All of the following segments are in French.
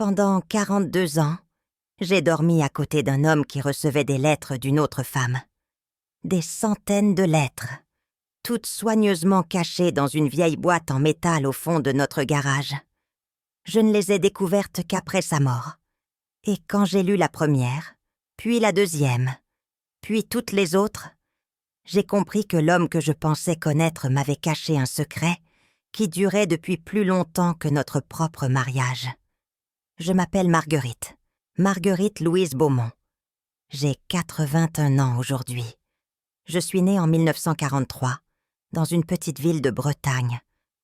Pendant 42 ans, j'ai dormi à côté d'un homme qui recevait des lettres d'une autre femme. Des centaines de lettres, toutes soigneusement cachées dans une vieille boîte en métal au fond de notre garage. Je ne les ai découvertes qu'après sa mort. Et quand j'ai lu la première, puis la deuxième, puis toutes les autres, j'ai compris que l'homme que je pensais connaître m'avait caché un secret qui durait depuis plus longtemps que notre propre mariage. Je m'appelle Marguerite, Marguerite Louise Beaumont. J'ai 81 ans aujourd'hui. Je suis née en 1943, dans une petite ville de Bretagne,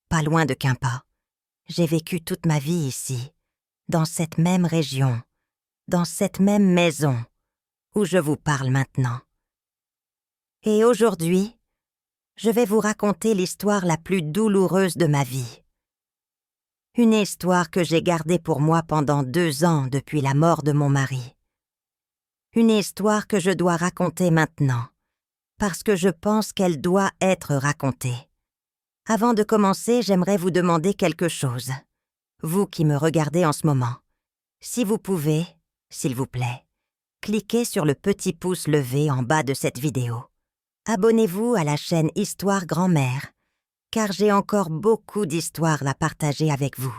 pas loin de Quimper. J'ai vécu toute ma vie ici, dans cette même région, dans cette même maison, où je vous parle maintenant. Et aujourd'hui, je vais vous raconter l'histoire la plus douloureuse de ma vie. Une histoire que j'ai gardée pour moi pendant 2 ans depuis la mort de mon mari. Une histoire que je dois raconter maintenant, parce que je pense qu'elle doit être racontée. Avant de commencer, j'aimerais vous demander quelque chose. Vous qui me regardez en ce moment, si vous pouvez, s'il vous plaît, cliquez sur le petit pouce levé en bas de cette vidéo. Abonnez-vous à la chaîne Histoire Grand-mère, car j'ai encore beaucoup d'histoires à partager avec vous.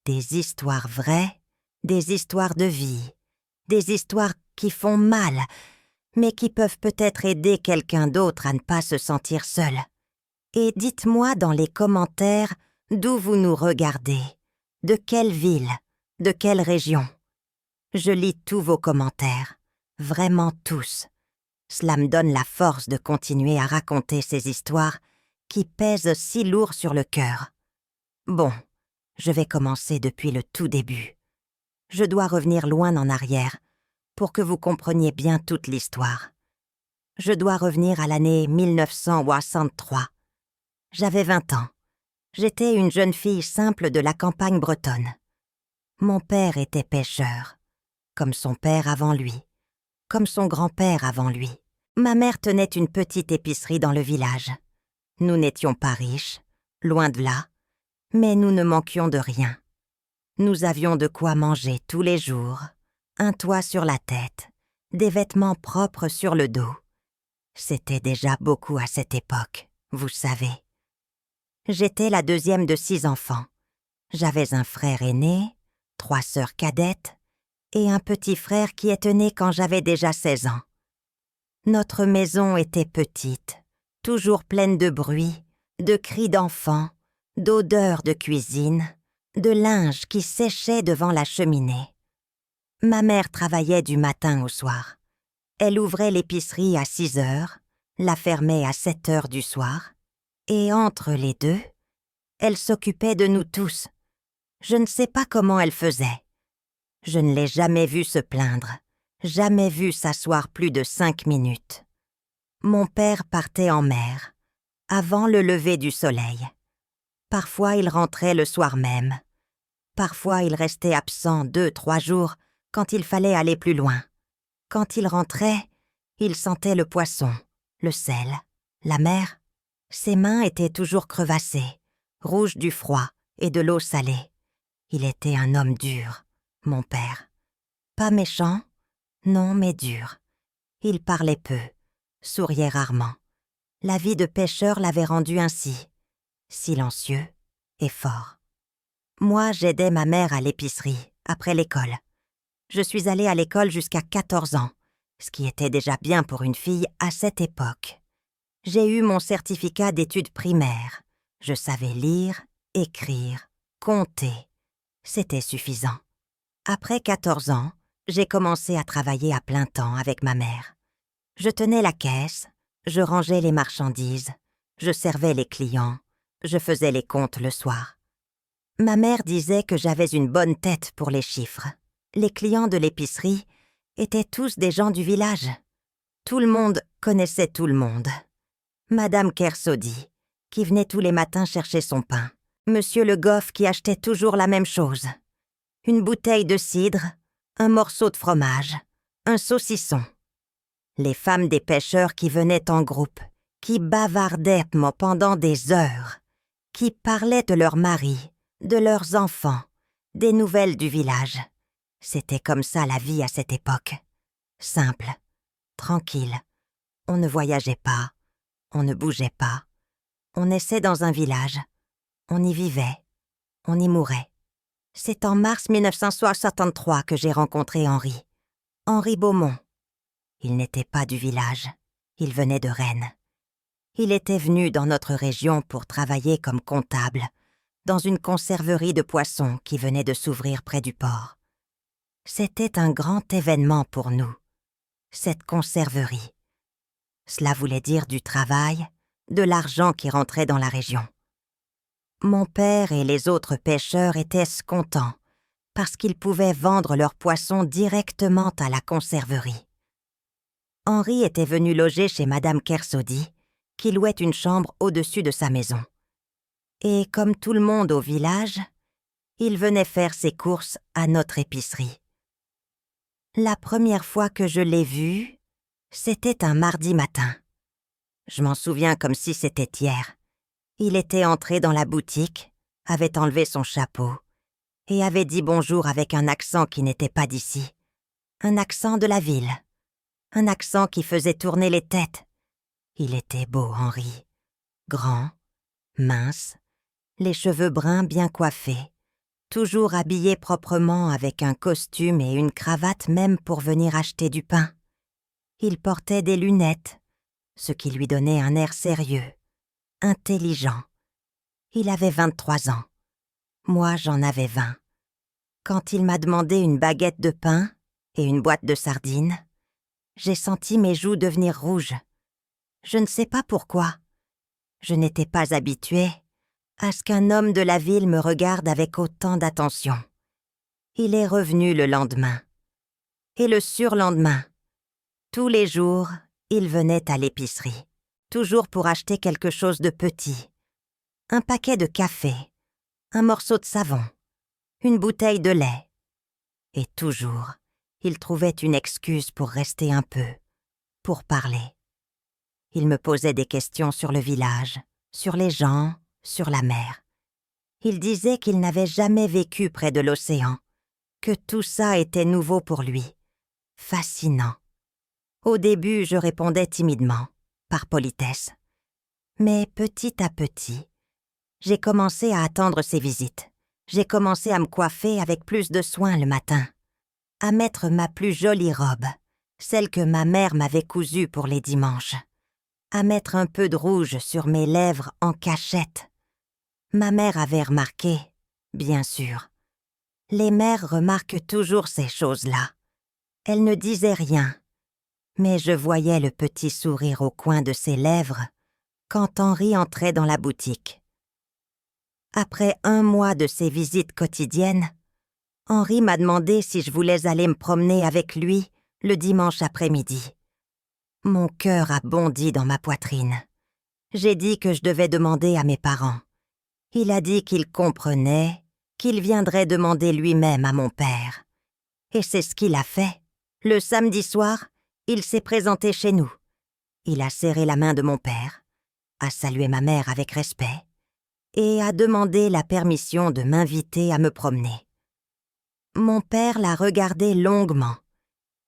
Des histoires vraies, des histoires de vie, des histoires qui font mal, mais qui peuvent peut-être aider quelqu'un d'autre à ne pas se sentir seul. Et dites-moi dans les commentaires d'où vous nous regardez, de quelle ville, de quelle région. Je lis tous vos commentaires, vraiment tous. Cela me donne la force de continuer à raconter ces histoires qui pèsent si lourd sur le cœur. Bon, je vais commencer depuis le tout début. Je dois revenir loin en arrière pour que vous compreniez bien toute l'histoire. Je dois revenir à l'année 1963. J'avais 20 ans. J'étais une jeune fille simple de la campagne bretonne. Mon père était pêcheur, comme son père avant lui, comme son grand-père avant lui. Ma mère tenait une petite épicerie dans le village. Nous n'étions pas riches, loin de là, mais nous ne manquions de rien. Nous avions de quoi manger tous les jours, un toit sur la tête, des vêtements propres sur le dos. C'était déjà beaucoup à cette époque, vous savez. J'étais la deuxième de 6 enfants. J'avais un frère aîné, 3 sœurs cadettes et un petit frère qui est né quand j'avais déjà 16 ans. Notre maison était petite, toujours pleine de bruit, de cris d'enfants, d'odeurs de cuisine, de linge qui séchait devant la cheminée. Ma mère travaillait du matin au soir. Elle ouvrait l'épicerie à 6 heures, la fermait à 7 heures du soir, et entre les deux, elle s'occupait de nous tous. Je ne sais pas comment elle faisait. Je ne l'ai jamais vue se plaindre, jamais vue s'asseoir plus de 5 minutes. Mon père partait en mer, avant le lever du soleil. Parfois, il rentrait le soir même. Parfois, il restait absent 2-3 jours quand il fallait aller plus loin. Quand il rentrait, il sentait le poisson, le sel, la mer. Ses mains étaient toujours crevassées, rouges du froid et de l'eau salée. Il était un homme dur, mon père. Pas méchant, non, mais dur. Il parlait peu, souriait rarement. La vie de pêcheur l'avait rendu ainsi, silencieux et fort. Moi, j'aidais ma mère à l'épicerie, après l'école. Je suis allée à l'école jusqu'à 14 ans, ce qui était déjà bien pour une fille à cette époque. J'ai eu mon certificat d'études primaires. Je savais lire, écrire, compter. C'était suffisant. Après 14 ans, j'ai commencé à travailler à plein temps avec ma mère. Je tenais la caisse, je rangeais les marchandises, je servais les clients, je faisais les comptes le soir. Ma mère disait que j'avais une bonne tête pour les chiffres. Les clients de l'épicerie étaient tous des gens du village. Tout le monde connaissait tout le monde. Madame Kersaudy, qui venait tous les matins chercher son pain. Monsieur Le Goff, qui achetait toujours la même chose. Une bouteille de cidre, un morceau de fromage, un saucisson. Les femmes des pêcheurs qui venaient en groupe, qui bavardaient pendant des heures, qui parlaient de leurs maris, de leurs enfants, Des nouvelles du village. C'était comme ça la vie à cette époque. Simple, tranquille. On ne voyageait pas, on ne bougeait pas. On naissait dans un village. On y vivait, on y mourait. C'est en mars 1963 que j'ai rencontré Henri. Henri Beaumont. Il n'était pas du village, il venait de Rennes. Il était venu dans notre région pour travailler comme comptable, dans une conserverie de poissons qui venait de s'ouvrir près du port. C'était un grand événement pour nous, cette conserverie. Cela voulait dire du travail, de l'argent qui rentrait dans la région. Mon père et les autres pêcheurs étaient contents parce qu'ils pouvaient vendre leurs poissons directement à la conserverie. Henri était venu loger chez Madame Kersaudy, qui louait une chambre au-dessus de sa maison. Et comme tout le monde au village, il venait faire ses courses à notre épicerie. La première fois que je l'ai vu, c'était un mardi matin. Je m'en souviens comme si c'était hier. Il était entré dans la boutique, avait enlevé son chapeau et avait dit bonjour avec un accent qui n'était pas d'ici. Un accent de la ville. Un accent qui faisait tourner les têtes. Il était beau, Henri. Grand, mince, les cheveux bruns bien coiffés, toujours habillé proprement avec un costume et une cravate même pour venir acheter du pain. Il portait des lunettes, ce qui lui donnait un air sérieux, intelligent. Il avait 23 ans. Moi, j'en avais 20. Quand il m'a demandé une baguette de pain et une boîte de sardines, j'ai senti mes joues devenir rouges. Je ne sais pas pourquoi. Je n'étais pas habituée à ce qu'un homme de la ville me regarde avec autant d'attention. Il est revenu le lendemain. Et le surlendemain. Tous les jours, il venait à l'épicerie, toujours pour acheter quelque chose de petit. Un paquet de café, un morceau de savon, une bouteille de lait. Et toujours, il trouvait une excuse pour rester un peu, pour parler. Il me posait des questions sur le village, sur les gens, sur la mer. Il disait qu'il n'avait jamais vécu près de l'océan, que tout ça était nouveau pour lui, fascinant. Au début, je répondais timidement, par politesse. Mais petit à petit, j'ai commencé à attendre ses visites. J'ai commencé à me coiffer avec plus de soin le matin, à mettre ma plus jolie robe, celle que ma mère m'avait cousue pour les dimanches, à mettre un peu de rouge sur mes lèvres en cachette. Ma mère avait remarqué, bien sûr. Les mères remarquent toujours ces choses-là. Elle ne disait rien, mais je voyais le petit sourire au coin de ses lèvres quand Henri entrait dans la boutique. Après 1 mois de ses visites quotidiennes, Henri m'a demandé si je voulais aller me promener avec lui le dimanche après-midi. Mon cœur a bondi dans ma poitrine. J'ai dit que je devais demander à mes parents. Il a dit qu'il comprenait, qu'il viendrait demander lui-même à mon père. Et c'est ce qu'il a fait. Le samedi soir, il s'est présenté chez nous. Il a serré la main de mon père, a salué ma mère avec respect et a demandé la permission de m'inviter à me promener. Mon père l'a regardé longuement.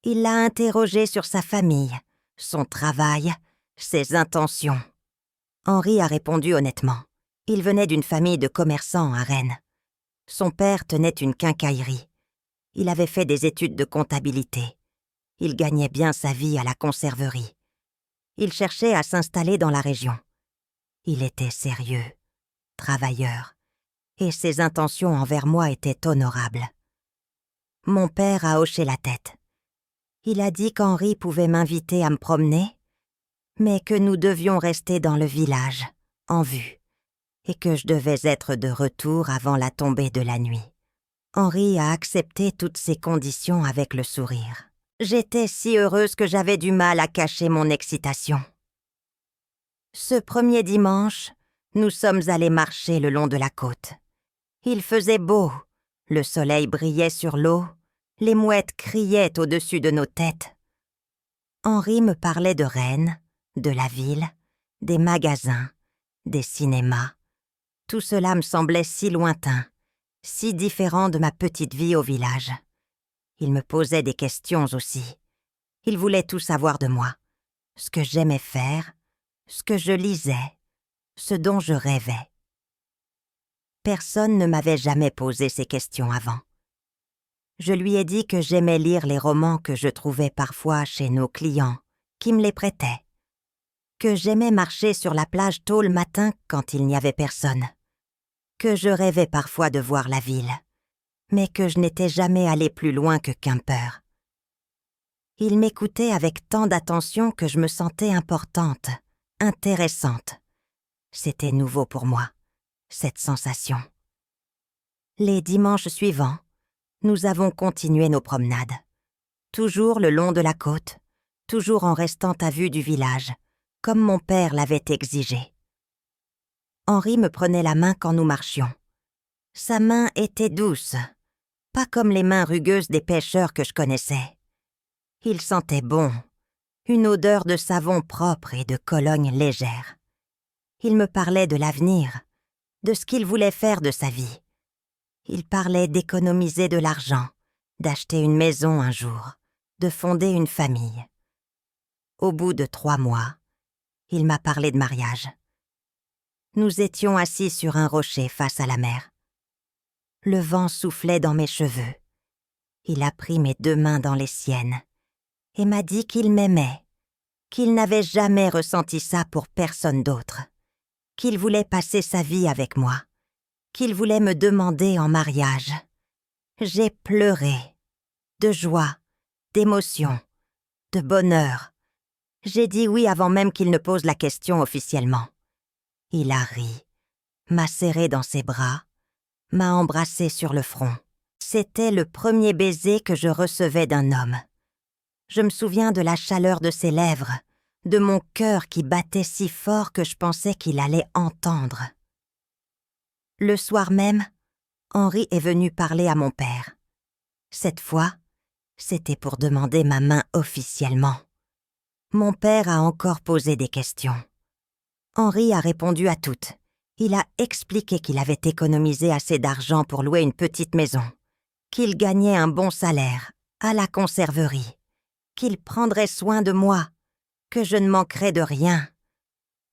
Il l'a interrogé sur sa famille, son travail, ses intentions. Henri a répondu honnêtement. Il venait d'une famille de commerçants à Rennes. Son père tenait une quincaillerie. Il avait fait des études de comptabilité. Il gagnait bien sa vie à la conserverie. Il cherchait à s'installer dans la région. Il était sérieux, travailleur, et ses intentions envers moi étaient honorables. Mon père a hoché la tête. Il a dit qu'Henri pouvait m'inviter à me promener, mais que nous devions rester dans le village, en vue, et que je devais être de retour avant la tombée de la nuit. Henri a accepté toutes ces conditions avec le sourire. J'étais si heureuse que j'avais du mal à cacher mon excitation. Ce premier dimanche, nous sommes allés marcher le long de la côte. Il faisait beau, le soleil brillait sur l'eau, les mouettes criaient au-dessus de nos têtes. Henri me parlait de Rennes, de la ville, des magasins, des cinémas. Tout cela me semblait si lointain, si différent de ma petite vie au village. Il me posait des questions aussi. Il voulait tout savoir de moi, ce que j'aimais faire, ce que je lisais, ce dont je rêvais. Personne ne m'avait jamais posé ces questions avant. Je lui ai dit que j'aimais lire les romans que je trouvais parfois chez nos clients, qui me les prêtaient, que j'aimais marcher sur la plage tôt le matin quand il n'y avait personne, que je rêvais parfois de voir la ville, mais que je n'étais jamais allée plus loin que Quimper. Il m'écoutait avec tant d'attention que je me sentais importante, intéressante. C'était nouveau pour moi, cette sensation. Les dimanches suivants, nous avons continué nos promenades. Toujours le long de la côte, toujours en restant à vue du village, comme mon père l'avait exigé. Henri me prenait la main quand nous marchions. Sa main était douce, pas comme les mains rugueuses des pêcheurs que je connaissais. Il sentait bon, une odeur de savon propre et de cologne légère. Il me parlait de l'avenir, de ce qu'il voulait faire de sa vie. Il parlait d'économiser de l'argent, d'acheter une maison un jour, de fonder une famille. Au bout de 3 mois, il m'a parlé de mariage. Nous étions assis sur un rocher face à la mer. Le vent soufflait dans mes cheveux. Il a pris mes 2 mains dans les siennes et m'a dit qu'il m'aimait, qu'il n'avait jamais ressenti ça pour personne d'autre, qu'il voulait passer sa vie avec moi, qu'il voulait me demander en mariage. J'ai pleuré, de joie, d'émotion, de bonheur. J'ai dit oui avant même qu'il ne pose la question officiellement. Il a ri, m'a serré dans ses bras, m'a embrassé sur le front. C'était le premier baiser que je recevais d'un homme. Je me souviens de la chaleur de ses lèvres, de mon cœur qui battait si fort que je pensais qu'il allait entendre. Le soir même, Henri est venu parler à mon père. Cette fois, c'était pour demander ma main officiellement. Mon père a encore posé des questions. Henri a répondu à toutes. Il a expliqué qu'il avait économisé assez d'argent pour louer une petite maison, qu'il gagnait un bon salaire à la conserverie, qu'il prendrait soin de moi, que je ne manquerais de rien.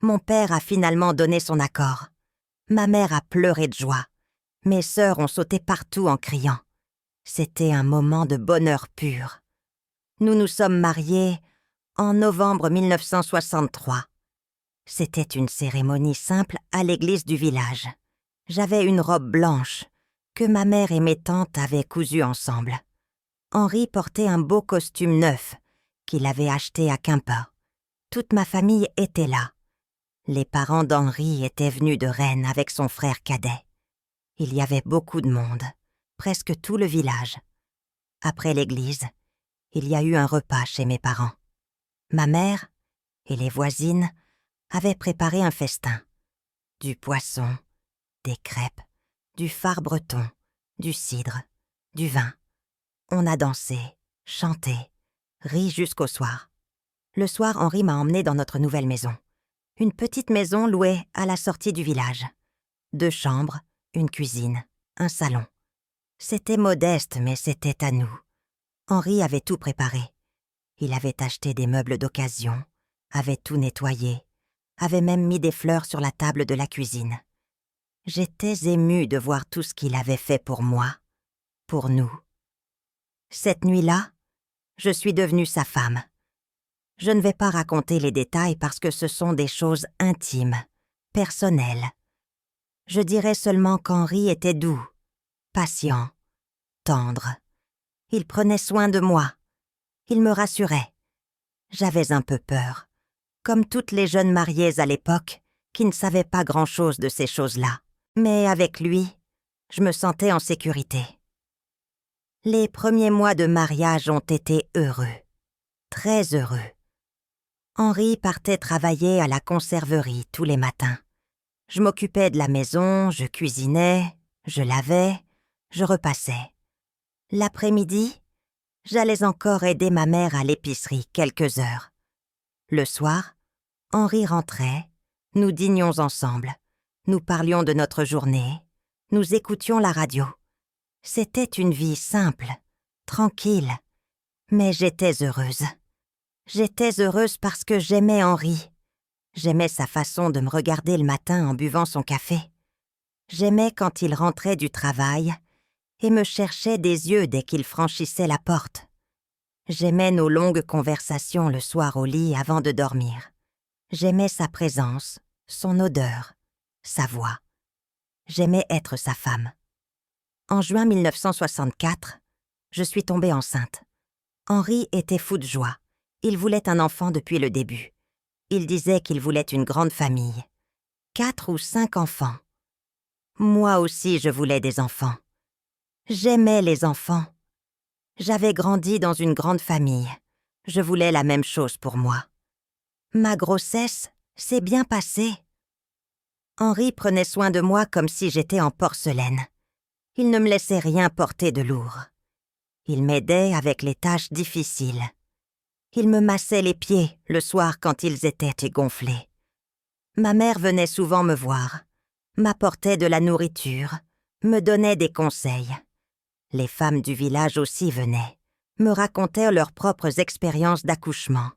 Mon père a finalement donné son accord. Ma mère a pleuré de joie. Mes sœurs ont sauté partout en criant. C'était un moment de bonheur pur. Nous nous sommes mariés en novembre 1963. C'était une cérémonie simple à l'église du village. J'avais une robe blanche que ma mère et mes tantes avaient cousue ensemble. Henri portait un beau costume neuf qu'il avait acheté à Quimper. Toute ma famille était là. Les parents d'Henri étaient venus de Rennes avec son frère cadet. Il y avait beaucoup de monde, presque tout le village. Après l'église, il y a eu un repas chez mes parents. Ma mère et les voisines avaient préparé un festin. Du poisson, des crêpes, du fard breton, du cidre, du vin. On a dansé, chanté, ri jusqu'au soir. Le soir, Henri m'a emmenée dans notre nouvelle maison. Une petite maison louée à la sortie du village. 2 chambres, une cuisine, un salon. C'était modeste, mais c'était à nous. Henri avait tout préparé. Il avait acheté des meubles d'occasion, avait tout nettoyé, avait même mis des fleurs sur la table de la cuisine. J'étais émue de voir tout ce qu'il avait fait pour moi, pour nous. Cette nuit-là, je suis devenue sa femme. Je ne vais pas raconter les détails parce que ce sont des choses intimes, personnelles. Je dirais seulement qu'Henri était doux, patient, tendre. Il prenait soin de moi. Il me rassurait. J'avais un peu peur, comme toutes les jeunes mariées à l'époque qui ne savaient pas grand-chose de ces choses-là. Mais avec lui, je me sentais en sécurité. Les premiers mois de mariage ont été heureux, très heureux. Henri partait travailler à la conserverie tous les matins. Je m'occupais de la maison, je cuisinais, je lavais, je repassais. L'après-midi, j'allais encore aider ma mère à l'épicerie quelques heures. Le soir, Henri rentrait, nous dînions ensemble, nous parlions de notre journée, nous écoutions la radio. C'était une vie simple, tranquille, mais j'étais heureuse. J'étais heureuse parce que j'aimais Henri. J'aimais sa façon de me regarder le matin en buvant son café. J'aimais quand il rentrait du travail et me cherchait des yeux dès qu'il franchissait la porte. J'aimais nos longues conversations le soir au lit avant de dormir. J'aimais sa présence, son odeur, sa voix. J'aimais être sa femme. En juin 1964, je suis tombée enceinte. Henri était fou de joie. Il voulait un enfant depuis le début. Il disait qu'il voulait une grande famille. 4 ou 5 enfants. Moi aussi, je voulais des enfants. J'aimais les enfants. J'avais grandi dans une grande famille. Je voulais la même chose pour moi. Ma grossesse s'est bien passée. Henri prenait soin de moi comme si j'étais en porcelaine. Il ne me laissait rien porter de lourd. Il m'aidait avec les tâches difficiles. Il me massait les pieds le soir quand ils étaient gonflés. Ma mère venait souvent me voir, m'apportait de la nourriture, me donnait des conseils. Les femmes du village aussi venaient, me racontaient leurs propres expériences d'accouchement.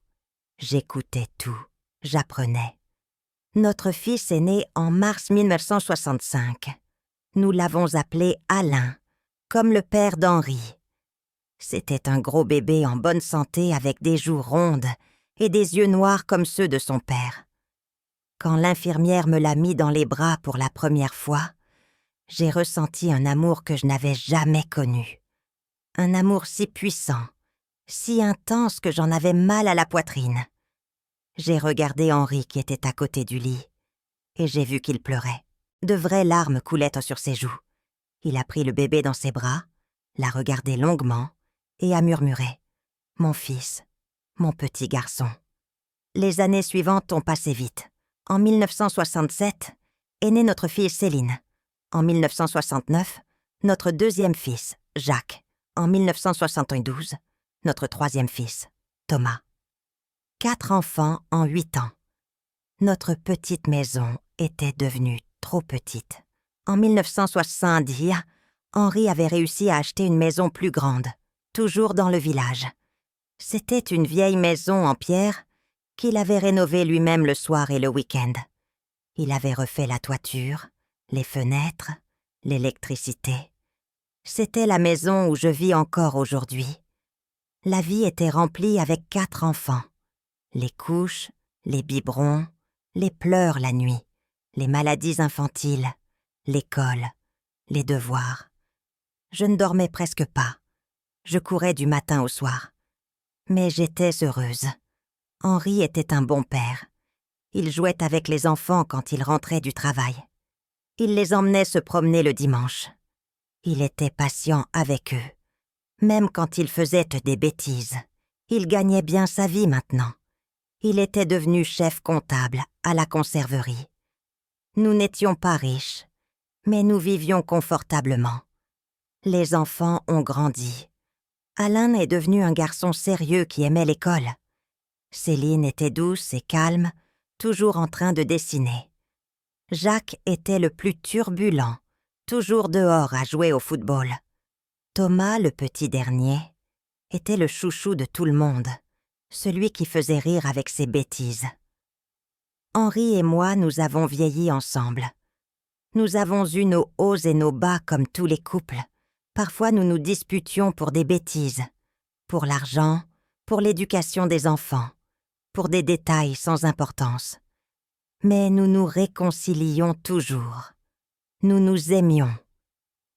J'écoutais tout, j'apprenais. Notre fils est né en mars 1965. Nous l'avons appelé Alain, comme le père d'Henri. C'était un gros bébé en bonne santé avec des joues rondes et des yeux noirs comme ceux de son père. Quand l'infirmière me l'a mis dans les bras pour la première fois, j'ai ressenti un amour que je n'avais jamais connu. Un amour si puissant, si intense que j'en avais mal à la poitrine. J'ai regardé Henri qui était à côté du lit et j'ai vu qu'il pleurait. De vraies larmes coulaient sur ses joues. Il a pris le bébé dans ses bras, l'a regardé longuement et a murmuré « Mon fils, mon petit garçon ». Les années suivantes ont passé vite. En 1967 est née notre fille Céline. En 1969, notre deuxième fils, Jacques. En 1972, notre troisième fils, Thomas. 4 enfants en 8 ans. Notre petite maison était devenue trop petite. En 1970, Henri avait réussi à acheter une maison plus grande, toujours dans le village. C'était une vieille maison en pierre qu'il avait rénovée lui-même le soir et le week-end. Il avait refait la toiture, les fenêtres, l'électricité. C'était la maison où je vis encore aujourd'hui. La vie était remplie avec 4 enfants. Les couches, les biberons, les pleurs la nuit, les maladies infantiles, l'école, les devoirs. Je ne dormais presque pas. Je courais du matin au soir. Mais j'étais heureuse. Henri était un bon père. Il jouait avec les enfants quand il rentrait du travail. Il les emmenait se promener le dimanche. Il était patient avec eux. Même quand ils faisaient des bêtises, il gagnait bien sa vie maintenant. Il était devenu chef comptable à la conserverie. Nous n'étions pas riches, mais nous vivions confortablement. Les enfants ont grandi. Alain est devenu un garçon sérieux qui aimait l'école. Céline était douce et calme, toujours en train de dessiner. Jacques était le plus turbulent, toujours dehors à jouer au football. Thomas, le petit dernier, était le chouchou de tout le monde, celui qui faisait rire avec ses bêtises. Henri et moi, nous avons vieilli ensemble. Nous avons eu nos hauts et nos bas comme tous les couples. Parfois, nous nous disputions pour des bêtises, pour l'argent, pour l'éducation des enfants, pour des détails sans importance. Mais nous nous réconcilions toujours. Nous nous aimions.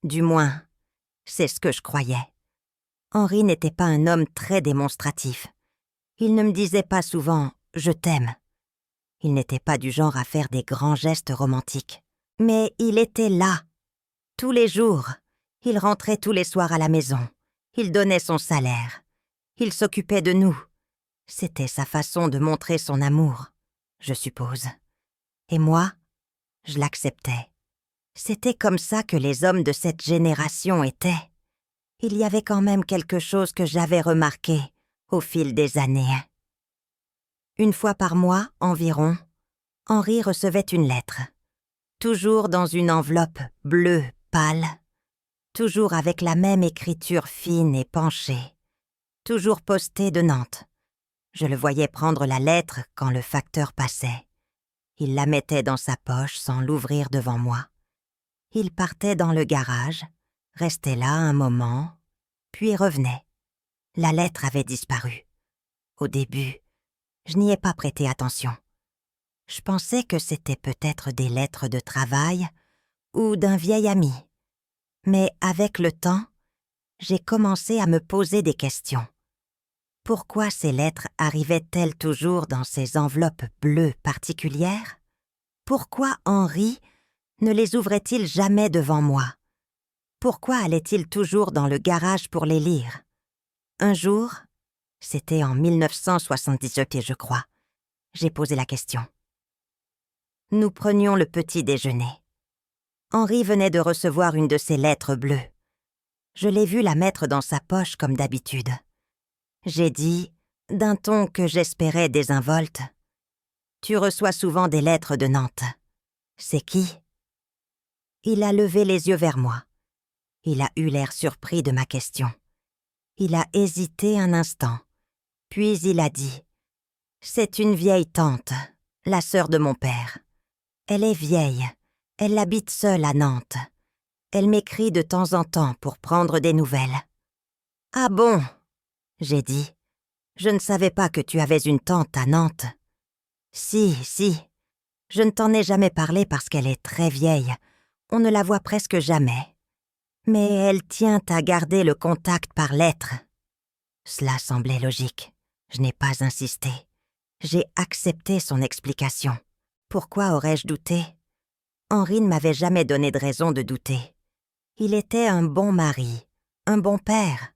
Du moins, c'est ce que je croyais. Henri n'était pas un homme très démonstratif. Il ne me disait pas souvent « je t'aime ». Il n'était pas du genre à faire des grands gestes romantiques. Mais il était là, tous les jours. Il rentrait tous les soirs à la maison. Il donnait son salaire. Il s'occupait de nous. C'était sa façon de montrer son amour, je suppose. Et moi, je l'acceptais. C'était comme ça que les hommes de cette génération étaient. Il y avait quand même quelque chose que j'avais remarqué au fil des années. Une fois par mois, environ, Henri recevait une lettre. Toujours dans une enveloppe bleue pâle. toujours avec la même écriture fine et penchée, toujours postée de Nantes. Je le voyais prendre la lettre quand le facteur passait. Il la mettait dans sa poche sans l'ouvrir devant moi. Il partait dans le garage, restait là un moment, puis revenait. La lettre avait disparu. Au début, je n'y ai pas prêté attention. Je pensais que c'était peut-être des lettres de travail ou d'un vieil ami. Mais avec le temps, j'ai commencé à me poser des questions. Pourquoi ces lettres arrivaient-elles toujours dans ces enveloppes bleues particulières? Pourquoi Henri ne les ouvrait-il jamais devant moi? Pourquoi allait-il toujours dans le garage pour les lire? Un jour, c'était en 1977, je crois, j'ai posé la question. Nous prenions le petit déjeuner. Henri venait de recevoir une de ces lettres bleues. Je l'ai vu la mettre dans sa poche comme d'habitude. J'ai dit, d'un ton que j'espérais désinvolte, « Tu reçois souvent des lettres de Nantes. C'est qui ?» Il a levé les yeux vers moi. Il a eu l'air surpris de ma question. Il a hésité un instant, puis il a dit, « C'est une vieille tante, la sœur de mon père. Elle est vieille, elle habite seule à Nantes. Elle m'écrit de temps en temps pour prendre des nouvelles. »« Ah bon ?» j'ai dit. « Je ne savais pas que tu avais une tante à Nantes. »« Si. Je ne t'en ai jamais parlé parce qu'elle est très vieille. On ne la voit presque jamais. Mais elle tient à garder le contact par lettre. » Cela semblait logique. Je n'ai pas insisté. J'ai accepté son explication. Pourquoi aurais-je douté? Henri ne m'avait jamais donné de raison de douter. Il était un bon mari, un bon père.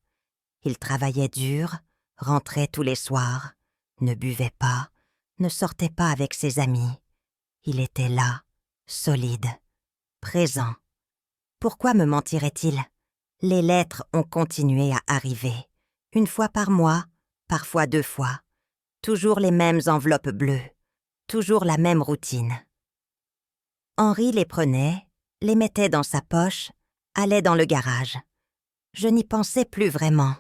Il travaillait dur, rentrait tous les soirs, ne buvait pas, ne sortait pas avec ses amis. Il était là, solide, présent. Pourquoi me mentirait-il? Les lettres ont continué à arriver, une fois par mois, parfois 2 fois. Toujours les mêmes enveloppes bleues, toujours la même routine. Henri les prenait, les mettait dans sa poche, allait dans le garage. Je n'y pensais plus vraiment.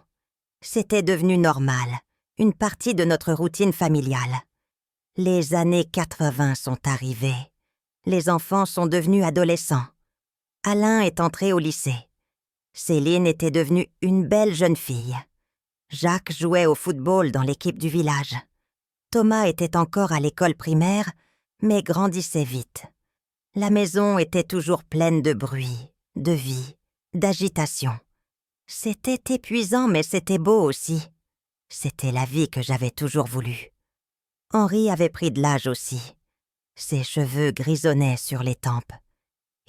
C'était devenu normal, une partie de notre routine familiale. Les années 80 sont arrivées. Les enfants sont devenus adolescents. Alain est entré au lycée. Céline était devenue une belle jeune fille. Jacques jouait au football dans l'équipe du village. Thomas était encore à l'école primaire, mais grandissait vite. La maison était toujours pleine de bruit, de vie, d'agitation. C'était épuisant, mais c'était beau aussi. C'était la vie que j'avais toujours voulu. Henri avait pris de l'âge aussi. Ses cheveux grisonnaient sur les tempes.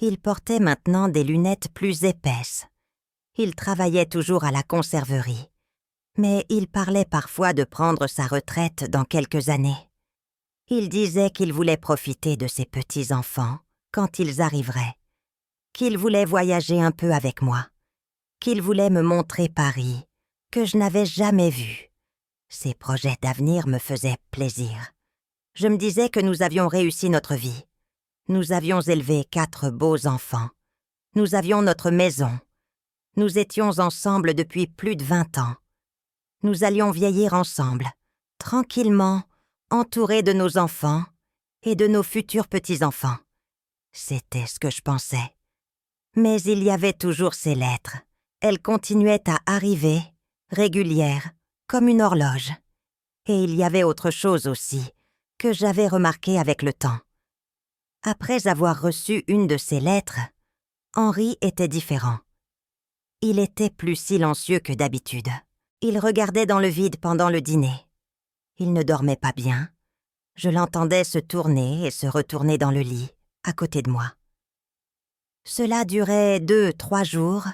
Il portait maintenant des lunettes plus épaisses. Il travaillait toujours à la conserverie. Mais il parlait parfois de prendre sa retraite dans quelques années. Il disait qu'il voulait profiter de ses petits-enfants quand ils arriveraient, qu'il voulait voyager un peu avec moi, qu'il voulait me montrer Paris, que je n'avais jamais vu. Ces projets d'avenir me faisaient plaisir. Je me disais que nous avions réussi notre vie. Nous avions élevé 4 beaux enfants. Nous avions notre maison. Nous étions ensemble depuis plus de 20 ans. Nous allions vieillir ensemble, tranquillement, entourés de nos enfants et de nos futurs petits-enfants. C'était ce que je pensais. Mais il y avait toujours ces lettres. Elles continuaient à arriver, régulières, comme une horloge. Et il y avait autre chose aussi, que j'avais remarqué avec le temps. Après avoir reçu une de ces lettres, Henri était différent. Il était plus silencieux que d'habitude. Il regardait dans le vide pendant le dîner. Il ne dormait pas bien. Je l'entendais se tourner et se retourner dans le lit, à côté de moi. Cela durait 2-3 jours,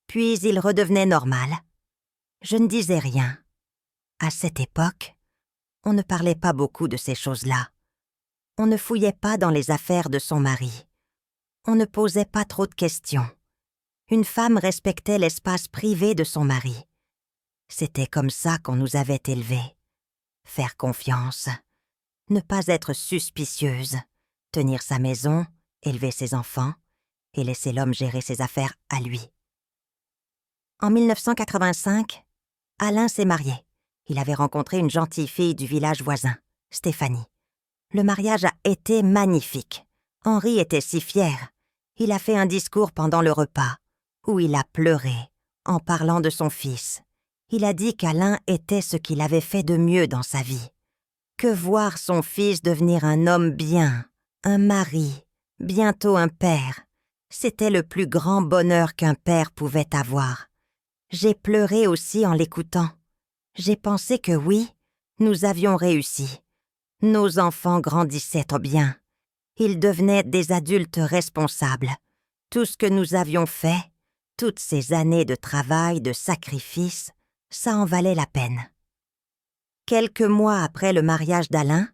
puis il redevenait normal. Je ne disais rien. À cette époque, on ne parlait pas beaucoup de ces choses-là. On ne fouillait pas dans les affaires de son mari. On ne posait pas trop de questions. Une femme respectait l'espace privé de son mari. C'était comme ça qu'on nous avait élevés. Faire confiance, ne pas être suspicieuse, tenir sa maison, élever ses enfants et laisser l'homme gérer ses affaires à lui. En 1985, Alain s'est marié. Il avait rencontré une gentille fille du village voisin, Stéphanie. Le mariage a été magnifique. Henri était si fier. Il a fait un discours pendant le repas, où il a pleuré, en parlant de son fils. Il a dit qu'Alain était ce qu'il avait fait de mieux dans sa vie. Que voir son fils devenir un homme bien, un mari, bientôt un père, c'était le plus grand bonheur qu'un père pouvait avoir. J'ai pleuré aussi en l'écoutant. J'ai pensé que oui, nous avions réussi. Nos enfants grandissaient bien. Ils devenaient des adultes responsables. Tout ce que nous avions fait, toutes ces années de travail, de sacrifice, ça en valait la peine. Quelques mois après le mariage d'Alain,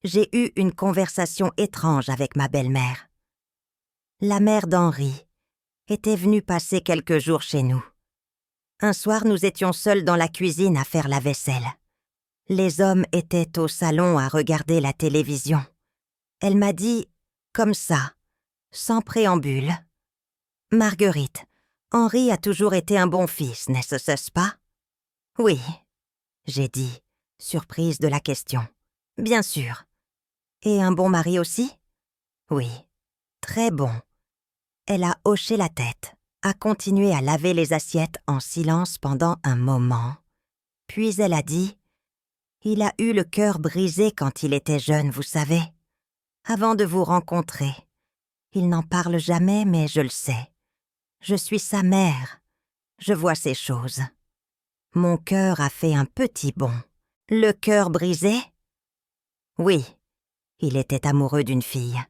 j'ai eu une conversation étrange avec ma belle-mère. La mère d'Henri était venue passer quelques jours chez nous. Un soir, nous étions seuls dans la cuisine à faire la vaisselle. Les hommes étaient au salon à regarder la télévision. Elle m'a dit, comme ça, sans préambule, « Marguerite, Henri a toujours été un bon fils, n'est-ce pas ?»« Oui, » j'ai dit, surprise de la question. « Bien sûr. Et un bon mari aussi ?»« Oui, très bon. » Elle a hoché la tête, a continué à laver les assiettes en silence pendant un moment. Puis elle a dit, « Il a eu le cœur brisé quand il était jeune, vous savez. Avant de vous rencontrer. Il n'en parle jamais, mais je le sais. Je suis sa mère. Je vois ces choses. Mon cœur a fait un petit bond. Le cœur brisé? Oui, il était amoureux d'une fille.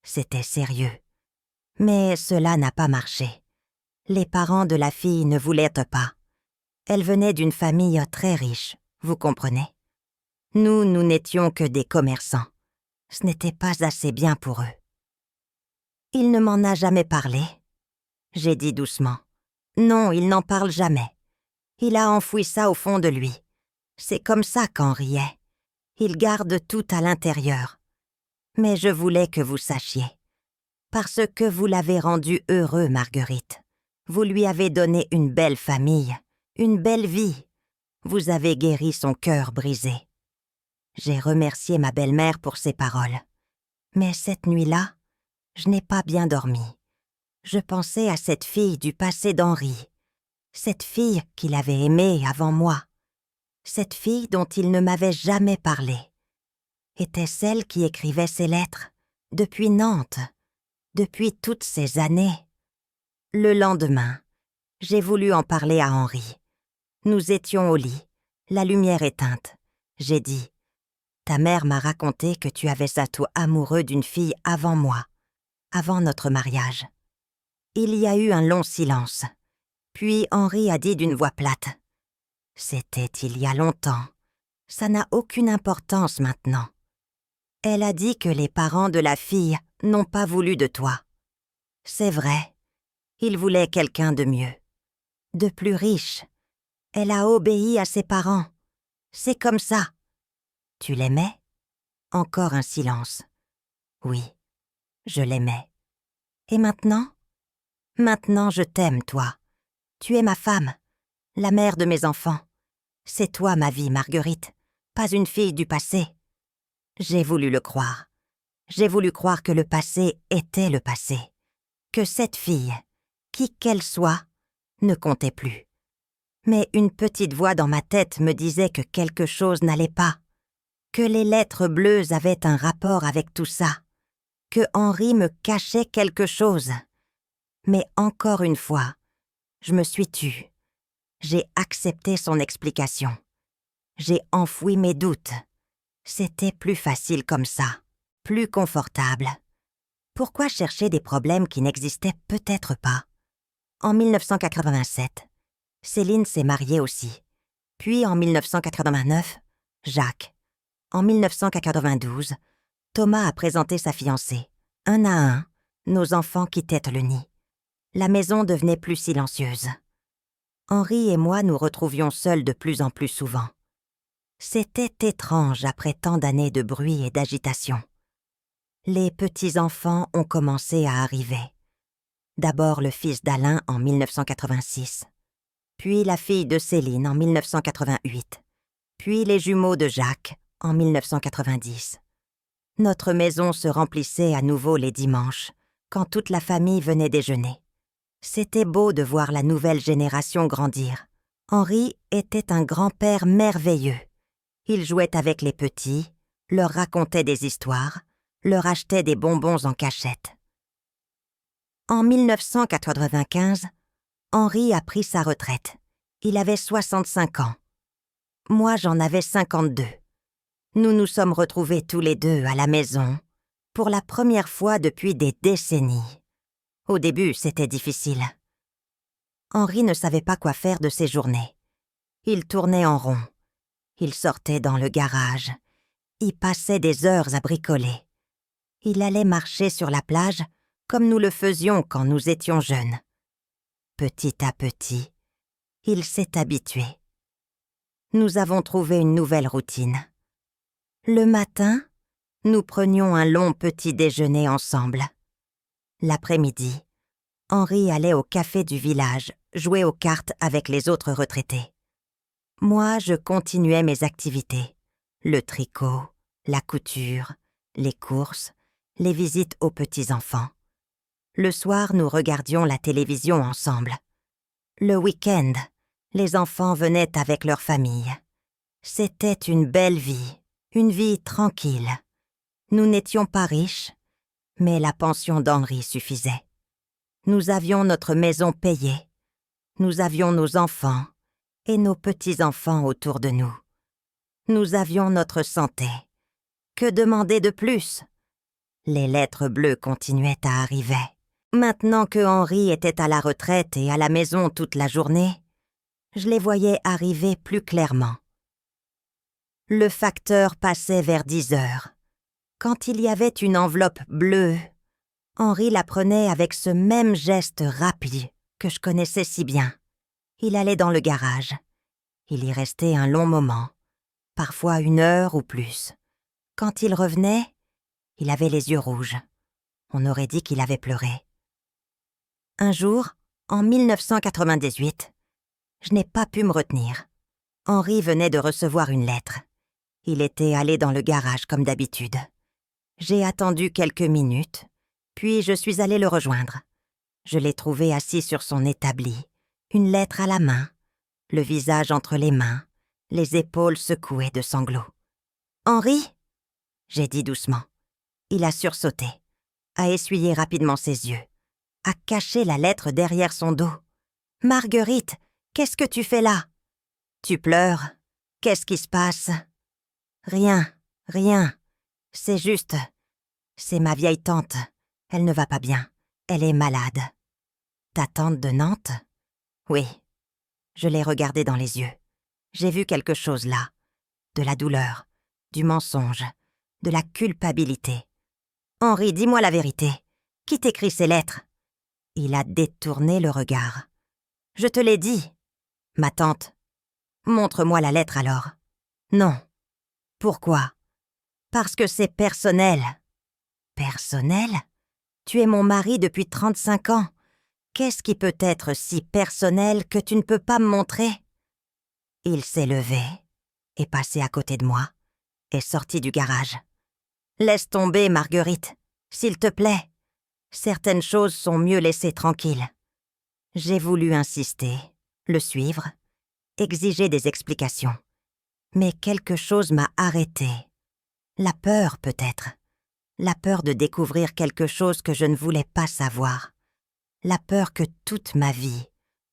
C'était sérieux. Mais cela n'a pas marché. Les parents de la fille ne voulaient pas. Elle venait d'une famille très riche, vous comprenez. Nous n'étions que des commerçants. Ce n'était pas assez bien pour eux. Il ne m'en a jamais parlé. J'ai dit doucement. Non, il n'en parle jamais. Il a enfoui ça au fond de lui. C'est comme ça qu'Henri est. Il garde tout à l'intérieur. Mais je voulais que vous sachiez. Parce que vous l'avez rendu heureux, Marguerite. Vous lui avez donné une belle famille, une belle vie. Vous avez guéri son cœur brisé. J'ai remercié ma belle-mère pour ses paroles. Mais cette nuit-là, je n'ai pas bien dormi. Je pensais à cette fille du passé d'Henri, cette fille qu'il avait aimée avant moi, cette fille dont il ne m'avait jamais parlé. Était celle qui écrivait ces lettres, depuis Nantes, depuis toutes ces années. Le lendemain, j'ai voulu en parler à Henri. Nous étions au lit, la lumière éteinte. J'ai dit, « Ta mère m'a raconté que tu avais à toi amoureux d'une fille avant moi, avant notre mariage. » Il y a eu un long silence. Puis Henri a dit d'une voix plate, « C'était il y a longtemps. Ça n'a aucune importance maintenant. » Elle a dit que les parents de la fille n'ont pas voulu de toi. C'est vrai. Ils voulaient quelqu'un de mieux, de plus riche. Elle a obéi à ses parents. C'est comme ça. Tu l'aimais? Encore un silence. Oui, je l'aimais. Et maintenant? Maintenant, je t'aime, toi. Tu es ma femme, la mère de mes enfants. C'est toi ma vie, Marguerite, pas une fille du passé. J'ai voulu le croire. J'ai voulu croire que le passé était le passé. Que cette fille, qui qu'elle soit, ne comptait plus. Mais une petite voix dans ma tête me disait que quelque chose n'allait pas, que les lettres bleues avaient un rapport avec tout ça, que Henri me cachait quelque chose. Mais encore une fois, je me suis tue. J'ai accepté son explication. J'ai enfoui mes doutes. C'était plus facile comme ça, plus confortable. Pourquoi chercher des problèmes qui n'existaient peut-être pas? En 1987, Céline s'est mariée aussi. Puis en 1989, Jacques. En 1992, Thomas a présenté sa fiancée. Un à un, nos enfants quittaient le nid. La maison devenait plus silencieuse. Henri et moi nous retrouvions seuls de plus en plus souvent. C'était étrange après tant d'années de bruit et d'agitation. Les petits-enfants ont commencé à arriver. D'abord le fils d'Alain en 1986. puis la fille de Céline en 1988, puis les jumeaux de Jacques en 1990. Notre maison se remplissait à nouveau les dimanches, quand toute la famille venait déjeuner. C'était beau de voir la nouvelle génération grandir. Henri était un grand-père merveilleux. Il jouait avec les petits, leur racontait des histoires, leur achetait des bonbons en cachette. En 1995, Henri a pris sa retraite. Il avait 65 ans. Moi, j'en avais 52. Nous nous sommes retrouvés tous les deux à la maison, pour la première fois depuis des décennies. Au début, c'était difficile. Henri ne savait pas quoi faire de ses journées. Il tournait en rond. Il sortait dans le garage. Il passait des heures à bricoler. Il allait marcher sur la plage comme nous le faisions quand nous étions jeunes. Petit à petit, il s'est habitué. Nous avons trouvé une nouvelle routine. Le matin, nous prenions un long petit déjeuner ensemble. L'après-midi, Henri allait au café du village jouer aux cartes avec les autres retraités. Moi, je continuais mes activités. Le tricot, la couture, les courses, les visites aux petits-enfants. Le soir, nous regardions la télévision ensemble. Le week-end, les enfants venaient avec leur famille. C'était une belle vie, une vie tranquille. Nous n'étions pas riches, mais la pension d'Henri suffisait. Nous avions notre maison payée. Nous avions nos enfants et nos petits-enfants autour de nous. Nous avions notre santé. Que demander de plus? Les lettres bleues continuaient à arriver. Maintenant que Henri était à la retraite et à la maison toute la journée, je les voyais arriver plus clairement. Le facteur passait vers 10 heures. Quand il y avait une enveloppe bleue, Henri la prenait avec ce même geste rapide que je connaissais si bien. Il allait dans le garage. Il y restait un long moment, parfois 1 heure ou plus. Quand il revenait, il avait les yeux rouges. On aurait dit qu'il avait pleuré. Un jour, en 1998, je n'ai pas pu me retenir. Henri venait de recevoir une lettre. Il était allé dans le garage comme d'habitude. J'ai attendu quelques minutes, puis je suis allée le rejoindre. Je l'ai trouvé assis sur son établi, une lettre à la main, le visage entre les mains, les épaules secouées de sanglots. « Henri ?» j'ai dit doucement. Il a sursauté, a essuyé rapidement ses yeux, a caché la lettre derrière son dos. « Marguerite, qu'est-ce que tu fais là? Tu pleures? Qu'est-ce qui se passe? » « Rien, rien. C'est juste... C'est ma vieille tante. Elle ne va pas bien. Elle est malade. »« Ta tante de Nantes? » ?»« Oui. » Je l'ai regardée dans les yeux. J'ai vu quelque chose là. De la douleur, du mensonge, de la culpabilité. « Henri, dis-moi la vérité. Qui t'écrit ces lettres? » Il a détourné le regard. « Je te l'ai dit. »« Ma tante. »« Montre-moi la lettre alors. »« Non. » »« Pourquoi? »« Parce que c'est personnel. »« Personnel? Tu es mon mari depuis 35 ans. Qu'est-ce qui peut être si personnel que tu ne peux pas me montrer? » Il s'est levé, est passé à côté de moi, est sorti du garage. « Laisse tomber, Marguerite, s'il te plaît. Certaines choses sont mieux laissées tranquilles. » J'ai voulu insister, le suivre, exiger des explications. Mais quelque chose m'a arrêtée. La peur, peut-être. La peur de découvrir quelque chose que je ne voulais pas savoir. La peur que toute ma vie,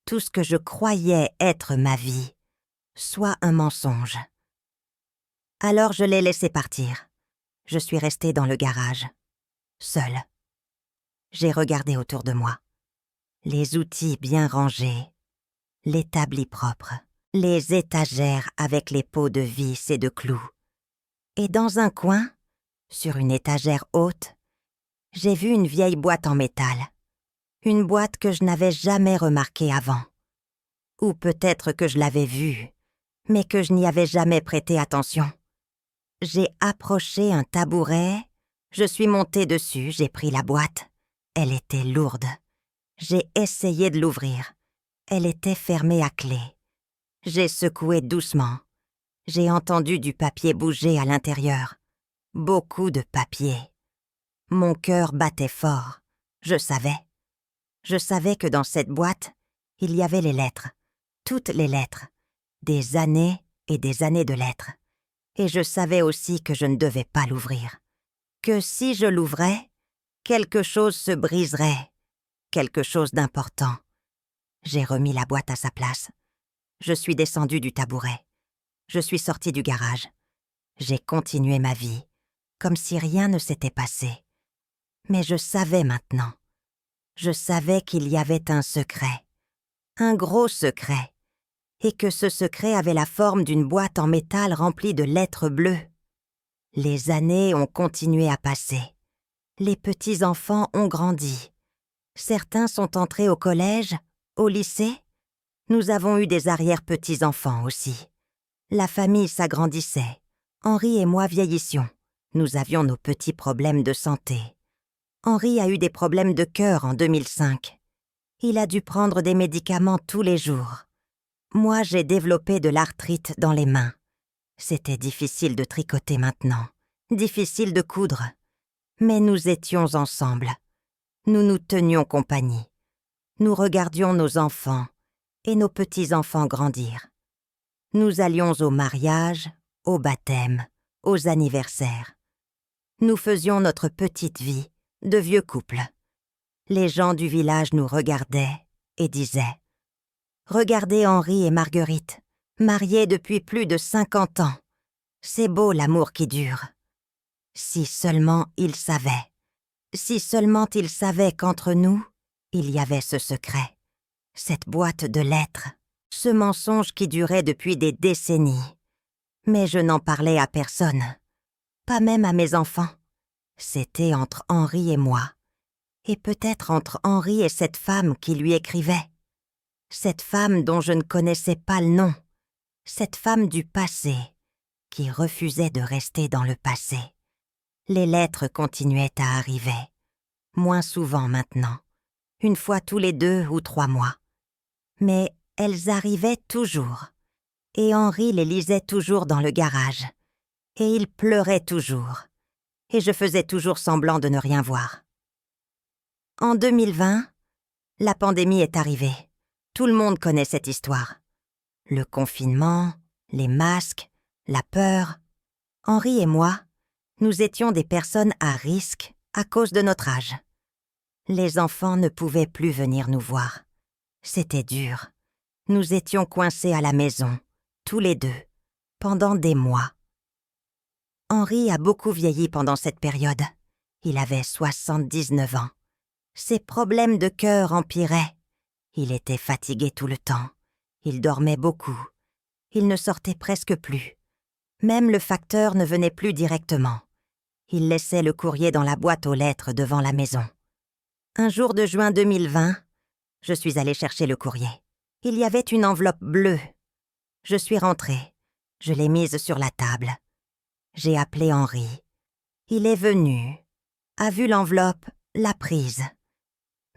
tout ce que je croyais être ma vie, soit un mensonge. Alors je l'ai laissé partir. Je suis restée dans le garage, seule. J'ai regardé autour de moi. Les outils bien rangés, l'établi propre, les étagères avec les pots de vis et de clous. Et dans un coin, sur une étagère haute, j'ai vu une vieille boîte en métal. Une boîte que je n'avais jamais remarquée avant. Ou peut-être que je l'avais vue, mais que je n'y avais jamais prêté attention. J'ai approché un tabouret, je suis montée dessus, j'ai pris la boîte. Elle était lourde. J'ai essayé de l'ouvrir. Elle était fermée à clé. J'ai secoué doucement. J'ai entendu du papier bouger à l'intérieur. Beaucoup de papier. Mon cœur battait fort. Je savais. Je savais que dans cette boîte, il y avait les lettres. Toutes les lettres. Des années et des années de lettres. Et je savais aussi que je ne devais pas l'ouvrir. Que si je l'ouvrais, quelque chose se briserait. Quelque chose d'important. J'ai remis la boîte à sa place. Je suis descendue du tabouret. Je suis sortie du garage. J'ai continué ma vie, comme si rien ne s'était passé. Mais je savais maintenant. Je savais qu'il y avait un secret. Un gros secret. Et que ce secret avait la forme d'une boîte en métal remplie de lettres bleues. Les années ont continué à passer. Les petits-enfants ont grandi. Certains sont entrés au collège, au lycée. Nous avons eu des arrière-petits-enfants aussi. La famille s'agrandissait. Henri et moi vieillissions. Nous avions nos petits problèmes de santé. Henri a eu des problèmes de cœur en 2005. Il a dû prendre des médicaments tous les jours. Moi, j'ai développé de l'arthrite dans les mains. C'était difficile de tricoter maintenant, difficile de coudre. Mais nous étions ensemble. Nous nous tenions compagnie. Nous regardions nos enfants et nos petits-enfants grandir. Nous allions au mariage, au baptême, aux anniversaires. Nous faisions notre petite vie de vieux couple. Les gens du village nous regardaient et disaient « Regardez Henri et Marguerite, mariés depuis plus de 50 ans. C'est beau l'amour qui dure. » Si seulement ils savaient. Si seulement ils savaient qu'entre nous, il y avait ce secret. Cette boîte de lettres. Ce mensonge qui durait depuis des décennies. Mais je n'en parlais à personne. Pas même à mes enfants. C'était entre Henri et moi. Et peut-être entre Henri et cette femme qui lui écrivait. Cette femme dont je ne connaissais pas le nom. Cette femme du passé, qui refusait de rester dans le passé. Les lettres continuaient à arriver. Moins souvent maintenant. Une fois tous les 2 ou 3 mois. Mais elles arrivaient toujours. Et Henri les lisait toujours dans le garage. Et il pleurait toujours. Et je faisais toujours semblant de ne rien voir. En 2020, la pandémie est arrivée. Tout le monde connaît cette histoire. Le confinement, les masques, la peur. Henri et moi, nous étions des personnes à risque à cause de notre âge. Les enfants ne pouvaient plus venir nous voir. C'était dur. Nous étions coincés à la maison, tous les 2, pendant des mois. Henri a beaucoup vieilli pendant cette période. Il avait 79 ans. Ses problèmes de cœur empiraient. Il était fatigué tout le temps. Il dormait beaucoup. Il ne sortait presque plus. Même le facteur ne venait plus directement. Il laissait le courrier dans la boîte aux lettres devant la maison. Un jour de juin 2020, je suis allée chercher le courrier. Il y avait une enveloppe bleue. Je suis rentrée. Je l'ai mise sur la table. J'ai appelé Henri. Il est venu, a vu l'enveloppe, l'a prise.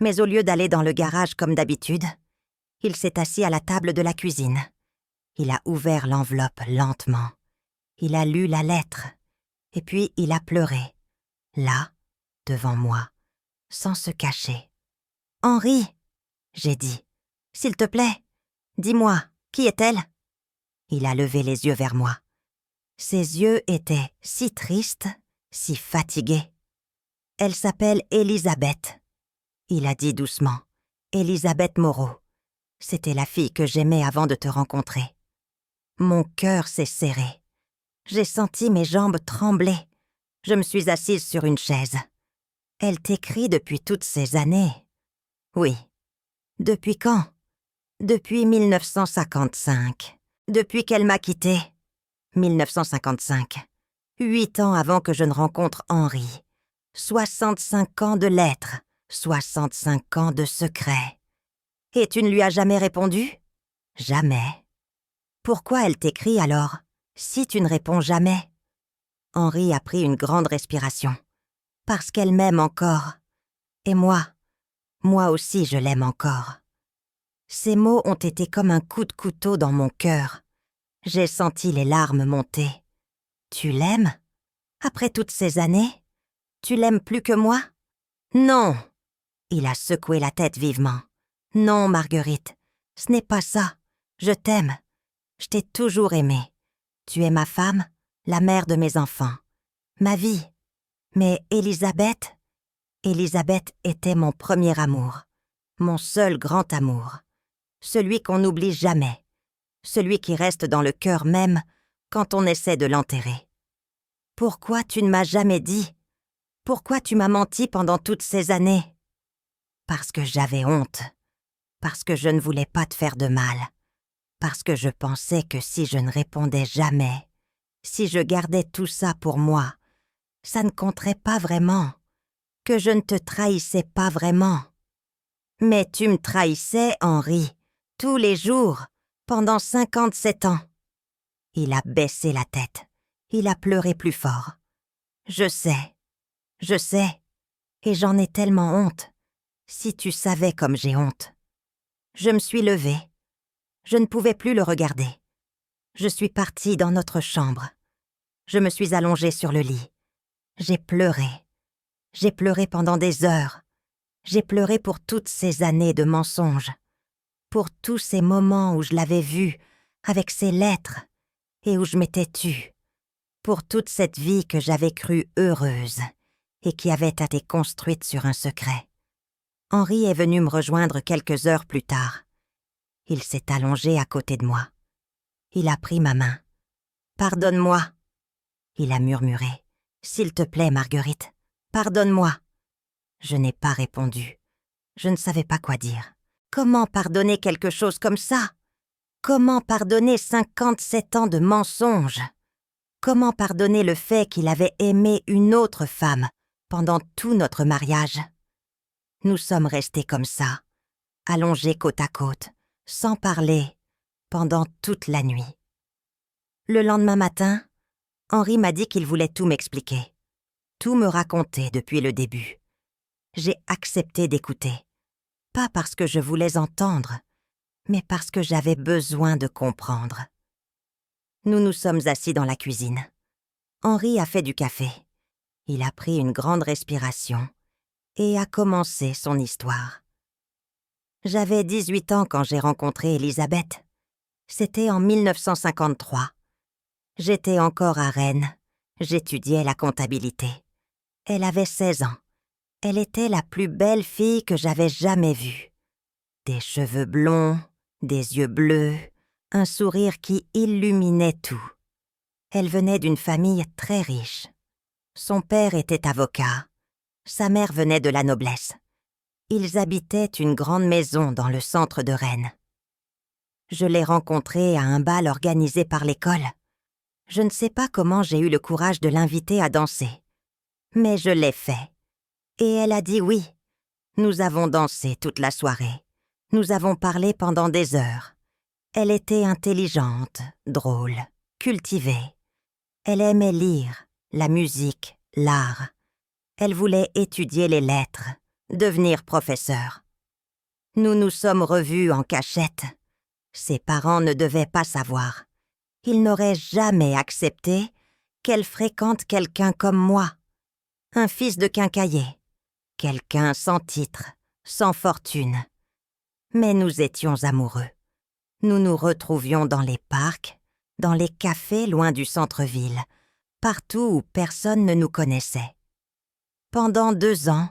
Mais au lieu d'aller dans le garage comme d'habitude, il s'est assis à la table de la cuisine. Il a ouvert l'enveloppe lentement. Il a lu la lettre. Et puis il a pleuré. Là, devant moi, sans se cacher. « Henri !» j'ai dit. « S'il te plaît, dis-moi, qui est-elle » Il a levé les yeux vers moi. Ses yeux étaient si tristes, si fatigués. « Elle s'appelle Elisabeth. » Il a dit doucement. « Elisabeth Moreau. C'était la fille que j'aimais avant de te rencontrer. » Mon cœur s'est serré. J'ai senti mes jambes trembler. Je me suis assise sur une chaise. « Elle t'écrit depuis toutes ces années. » « Oui. » « Depuis quand ? » ?»« Depuis 1955. Depuis qu'elle m'a quittée. 1955. 8 ans avant que je ne rencontre Henri. 65 ans de lettres. 65 ans de secrets. Et tu ne lui as jamais répondu ? Jamais. Pourquoi elle t'écrit alors, si tu ne réponds jamais ? Henri a pris une grande respiration. Parce qu'elle m'aime encore. Et moi aussi je l'aime encore. Ces mots ont été comme un coup de couteau dans mon cœur. J'ai senti les larmes monter. Tu l'aimes? Après toutes ces années? Tu l'aimes plus que moi? Non! Il a secoué la tête vivement. Non, Marguerite, ce n'est pas ça. Je t'aime. Je t'ai toujours aimée. Tu es ma femme, la mère de mes enfants. Ma vie. Mais Elisabeth était mon premier amour. Mon seul grand amour. Celui qu'on n'oublie jamais. Celui qui reste dans le cœur même quand on essaie de l'enterrer. Pourquoi tu ne m'as jamais dit? Pourquoi tu m'as menti pendant toutes ces années? Parce que j'avais honte. Parce que je ne voulais pas te faire de mal. Parce que je pensais que si je ne répondais jamais, si je gardais tout ça pour moi, ça ne compterait pas vraiment, que je ne te trahissais pas vraiment. Mais tu me trahissais, Henri, tous les jours, pendant 57 ans. Il a baissé la tête. Il a pleuré plus fort. Je sais, et j'en ai tellement honte. Si tu savais comme j'ai honte. Je me suis levée. Je ne pouvais plus le regarder. Je suis partie dans notre chambre. Je me suis allongée sur le lit. J'ai pleuré. J'ai pleuré pendant des heures. J'ai pleuré pour toutes ces années de mensonges. Pour tous ces moments où je l'avais vu, avec ses lettres, et où je m'étais tue. Pour toute cette vie que j'avais crue heureuse, et qui avait été construite sur un secret. Henri est venu me rejoindre quelques heures plus tard. Il s'est allongé à côté de moi. Il a pris ma main. « Pardonne-moi », il a murmuré. « S'il te plaît, Marguerite, pardonne-moi. » Je n'ai pas répondu. Je ne savais pas quoi dire. Comment pardonner quelque chose comme ça? Comment pardonner 57 ans de mensonges? Comment pardonner le fait qu'il avait aimé une autre femme pendant tout notre mariage? Nous sommes restés comme ça, allongés côte à côte, sans parler, pendant toute la nuit. Le lendemain matin, Henri m'a dit qu'il voulait tout m'expliquer, tout me raconter depuis le début. J'ai accepté d'écouter, pas parce que je voulais entendre, mais parce que j'avais besoin de comprendre. Nous nous sommes assis dans la cuisine. Henri a fait du café. Il a pris une grande respiration et a commencé son histoire. J'avais 18 ans quand j'ai rencontré Elisabeth. C'était en 1953. J'étais encore à Rennes. J'étudiais la comptabilité. Elle avait 16 ans. Elle était la plus belle fille que j'avais jamais vue. Des cheveux blonds, des yeux bleus, un sourire qui illuminait tout. Elle venait d'une famille très riche. Son père était avocat. Sa mère venait de la noblesse. Ils habitaient une grande maison dans le centre de Rennes. Je l'ai rencontrée à un bal organisé par l'école. Je ne sais pas comment j'ai eu le courage de l'inviter à danser. Mais je l'ai fait. Et elle a dit oui. Nous avons dansé toute la soirée. Nous avons parlé pendant des heures. Elle était intelligente, drôle, cultivée. Elle aimait lire, la musique, l'art. Elle voulait étudier les lettres, devenir professeure. Nous nous sommes revus en cachette. Ses parents ne devaient pas savoir. Ils n'auraient jamais accepté qu'elle fréquente quelqu'un comme moi, un fils de quincaillier, quelqu'un sans titre, sans fortune. Mais nous étions amoureux. Nous nous retrouvions dans les parcs, dans les cafés loin du centre-ville, partout où personne ne nous connaissait. Pendant 2 ans,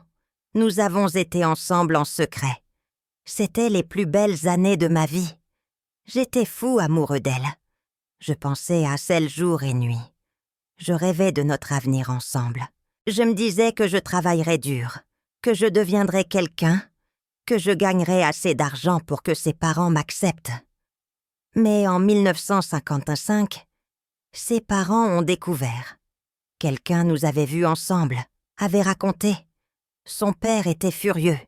nous avons été ensemble en secret. C'étaient les plus belles années de ma vie. J'étais fou amoureux d'elle. Je pensais à celle jour et nuit. Je rêvais de notre avenir ensemble. Je me disais que je travaillerais dur, que je deviendrais quelqu'un, que je gagnerais assez d'argent pour que ses parents m'acceptent. Mais en 1955, ses parents ont découvert. Quelqu'un nous avait vus ensemble, avait raconté. Son père était furieux.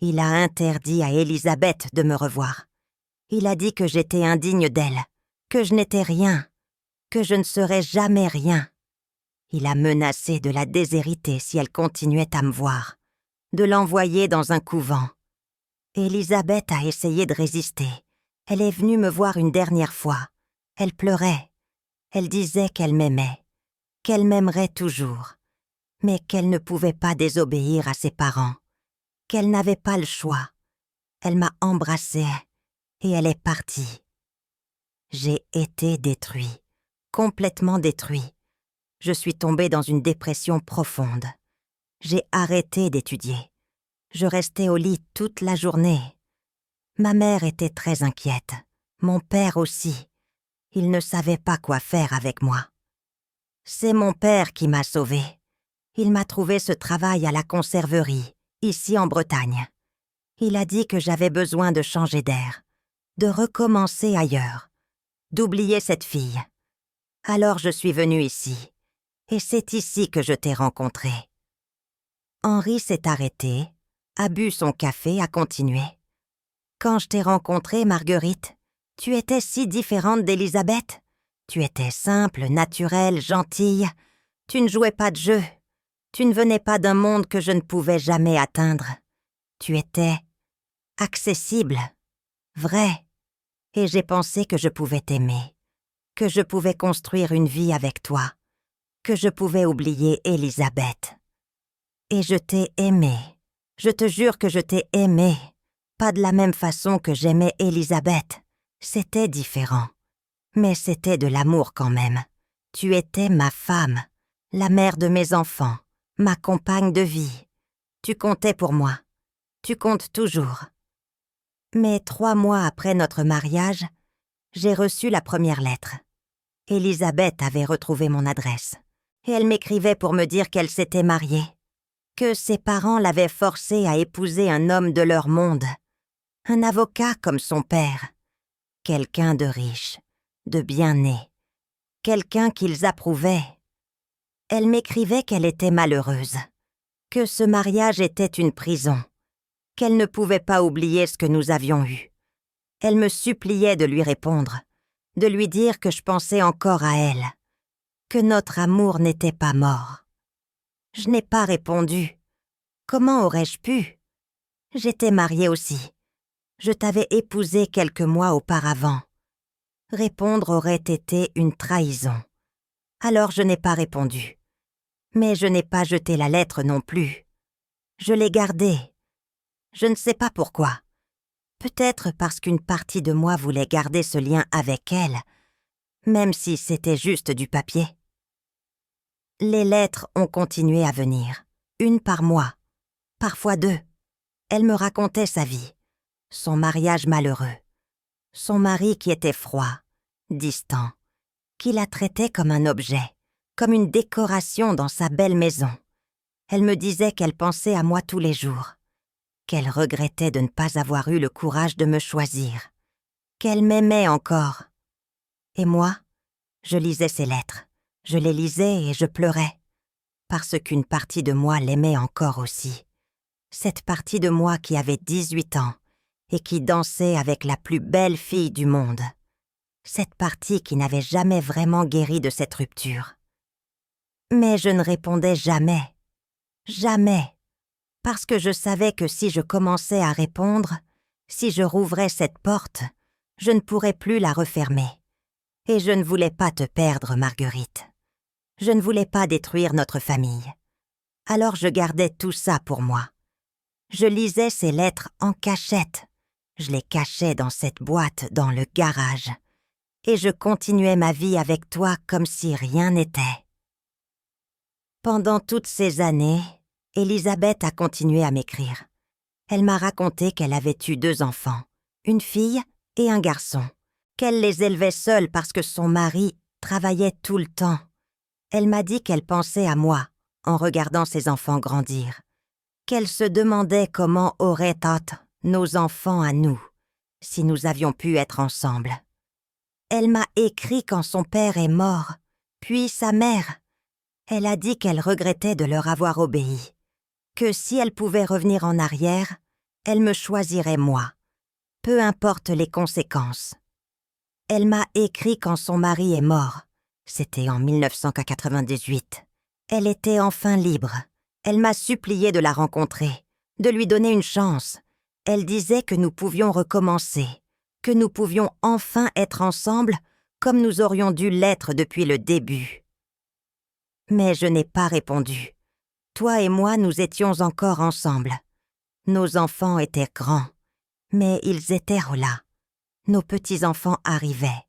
Il a interdit à Elisabeth de me revoir. Il a dit que j'étais indigne d'elle, que je n'étais rien, que je ne serais jamais rien. Il a menacé de la déshériter si elle continuait à me voir, de l'envoyer dans un couvent. Élisabeth a essayé de résister. Elle est venue me voir une dernière fois. Elle pleurait. Elle disait qu'elle m'aimait, qu'elle m'aimerait toujours, mais qu'elle ne pouvait pas désobéir à ses parents, qu'elle n'avait pas le choix. Elle m'a embrassée et elle est partie. J'ai été détruit, complètement détruit. Je suis tombée dans une dépression profonde. J'ai arrêté d'étudier. Je restais au lit toute la journée. Ma mère était très inquiète, mon père aussi. Il ne savait pas quoi faire avec moi. C'est mon père qui m'a sauvée. Il m'a trouvé ce travail à la conserverie, ici en Bretagne. Il a dit que j'avais besoin de changer d'air, de recommencer ailleurs, d'oublier cette fille. Alors je suis venue ici, et c'est ici que je t'ai rencontré. Henri s'est arrêté, a bu son café, a continué. Quand je t'ai rencontrée, Marguerite, tu étais si différente d'Élisabeth. Tu étais simple, naturelle, gentille. Tu ne jouais pas de jeu. Tu ne venais pas d'un monde que je ne pouvais jamais atteindre. Tu étais accessible, vrai. Et j'ai pensé que je pouvais t'aimer, que je pouvais construire une vie avec toi, que je pouvais oublier Élisabeth. Et je t'ai aimé. Je te jure que je t'ai aimé. Pas de la même façon que j'aimais Élisabeth. C'était différent. Mais c'était de l'amour quand même. Tu étais ma femme, la mère de mes enfants, ma compagne de vie. Tu comptais pour moi. Tu comptes toujours. Mais 3 mois après notre mariage, j'ai reçu la première lettre. Élisabeth avait retrouvé mon adresse. Et elle m'écrivait pour me dire qu'elle s'était mariée, que ses parents l'avaient forcée à épouser un homme de leur monde, un avocat comme son père, quelqu'un de riche, de bien né, quelqu'un qu'ils approuvaient. Elle m'écrivait qu'elle était malheureuse, que ce mariage était une prison, qu'elle ne pouvait pas oublier ce que nous avions eu. Elle me suppliait de lui répondre, de lui dire que je pensais encore à elle, que notre amour n'était pas mort. Je n'ai pas répondu. Comment aurais-je pu? J'étais mariée aussi. Je t'avais épousé quelques mois auparavant. Répondre aurait été une trahison. Alors je n'ai pas répondu. Mais je n'ai pas jeté la lettre non plus. Je l'ai gardée. Je ne sais pas pourquoi. Peut-être parce qu'une partie de moi voulait garder ce lien avec elle, même si c'était juste du papier. Les lettres ont continué à venir, une par mois, parfois 2. Elle me racontait sa vie, son mariage malheureux, son mari qui était froid, distant, qui la traitait comme un objet, comme une décoration dans sa belle maison. Elle me disait qu'elle pensait à moi tous les jours, qu'elle regrettait de ne pas avoir eu le courage de me choisir, qu'elle m'aimait encore. Et moi, je lisais ses lettres, je les lisais et je pleurais, parce qu'une partie de moi l'aimait encore aussi. Cette partie de moi qui avait 18 ans et qui dansait avec la plus belle fille du monde. Cette partie qui n'avait jamais vraiment guéri de cette rupture. Mais je ne répondais jamais. Jamais. Parce que je savais que si je commençais à répondre, si je rouvrais cette porte, je ne pourrais plus la refermer. Et je ne voulais pas te perdre, Marguerite. Je ne voulais pas détruire notre famille. Alors je gardais tout ça pour moi. Je lisais ces lettres en cachette. Je les cachais dans cette boîte dans le garage. Et je continuais ma vie avec toi comme si rien n'était. Pendant toutes ces années, Élisabeth a continué à m'écrire. Elle m'a raconté qu'elle avait eu 2 enfants, une fille et un garçon, qu'elle les élevait seule parce que son mari travaillait tout le temps. Elle m'a dit qu'elle pensait à moi en regardant ses enfants grandir, qu'elle se demandait comment auraient été nos enfants à nous, si nous avions pu être ensemble. Elle m'a écrit quand son père est mort, puis sa mère. Elle a dit qu'elle regrettait de leur avoir obéi, que si elle pouvait revenir en arrière, elle me choisirait moi, peu importe les conséquences. Elle m'a écrit quand son mari est mort, c'était en 1998. Elle était enfin libre. Elle m'a supplié de la rencontrer, de lui donner une chance. Elle disait que nous pouvions recommencer, que nous pouvions enfin être ensemble comme nous aurions dû l'être depuis le début. Mais je n'ai pas répondu. Toi et moi, nous étions encore ensemble. Nos enfants étaient grands, mais ils étaient là. Nos petits-enfants arrivaient.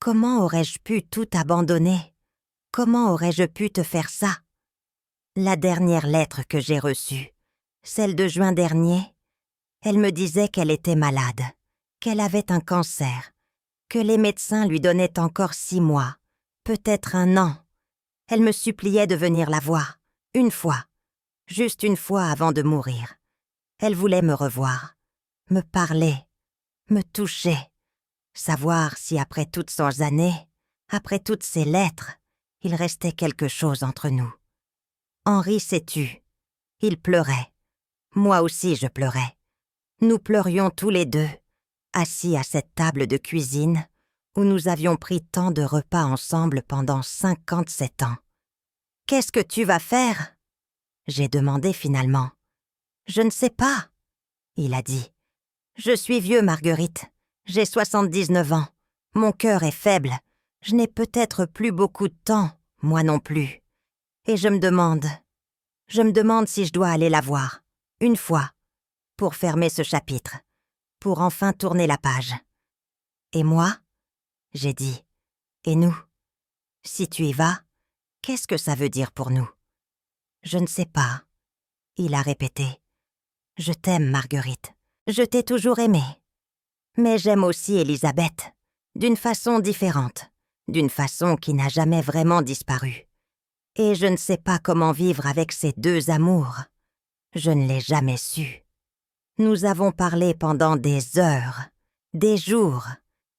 Comment aurais-je pu tout abandonner? Comment aurais-je pu te faire ça? La dernière lettre que j'ai reçue, celle de juin dernier, elle me disait qu'elle était malade, qu'elle avait un cancer, que les médecins lui donnaient encore 6 mois, peut-être 1 an. Elle me suppliait de venir la voir, une fois, juste une fois avant de mourir. Elle voulait me revoir, me parler, me toucher, savoir si après toutes ces années, après toutes ces lettres, il restait quelque chose entre nous. Henri s'est tu. Il pleurait. Moi aussi je pleurais. Nous pleurions tous les deux, assis à cette table de cuisine où nous avions pris tant de repas ensemble pendant 57 ans. « Qu'est-ce que tu vas faire ?» J'ai demandé finalement. « Je ne sais pas. » Il a dit. « Je suis vieux, Marguerite. J'ai 79 ans. Mon cœur est faible. Je n'ai peut-être plus beaucoup de temps, moi non plus. Et je me demande si je dois aller la voir, une fois, pour fermer ce chapitre, pour enfin tourner la page. Et moi ?» J'ai dit. « Et nous? Si tu y vas, qu'est-ce que ça veut dire pour nous ?» « Je ne sais pas. » Il a répété. « Je t'aime, Marguerite. Je t'ai toujours aimée. Mais j'aime aussi Élisabeth, d'une façon différente, d'une façon qui n'a jamais vraiment disparu. Et je ne sais pas comment vivre avec ces 2 amours. Je ne l'ai jamais su. Nous avons parlé pendant des heures, des jours,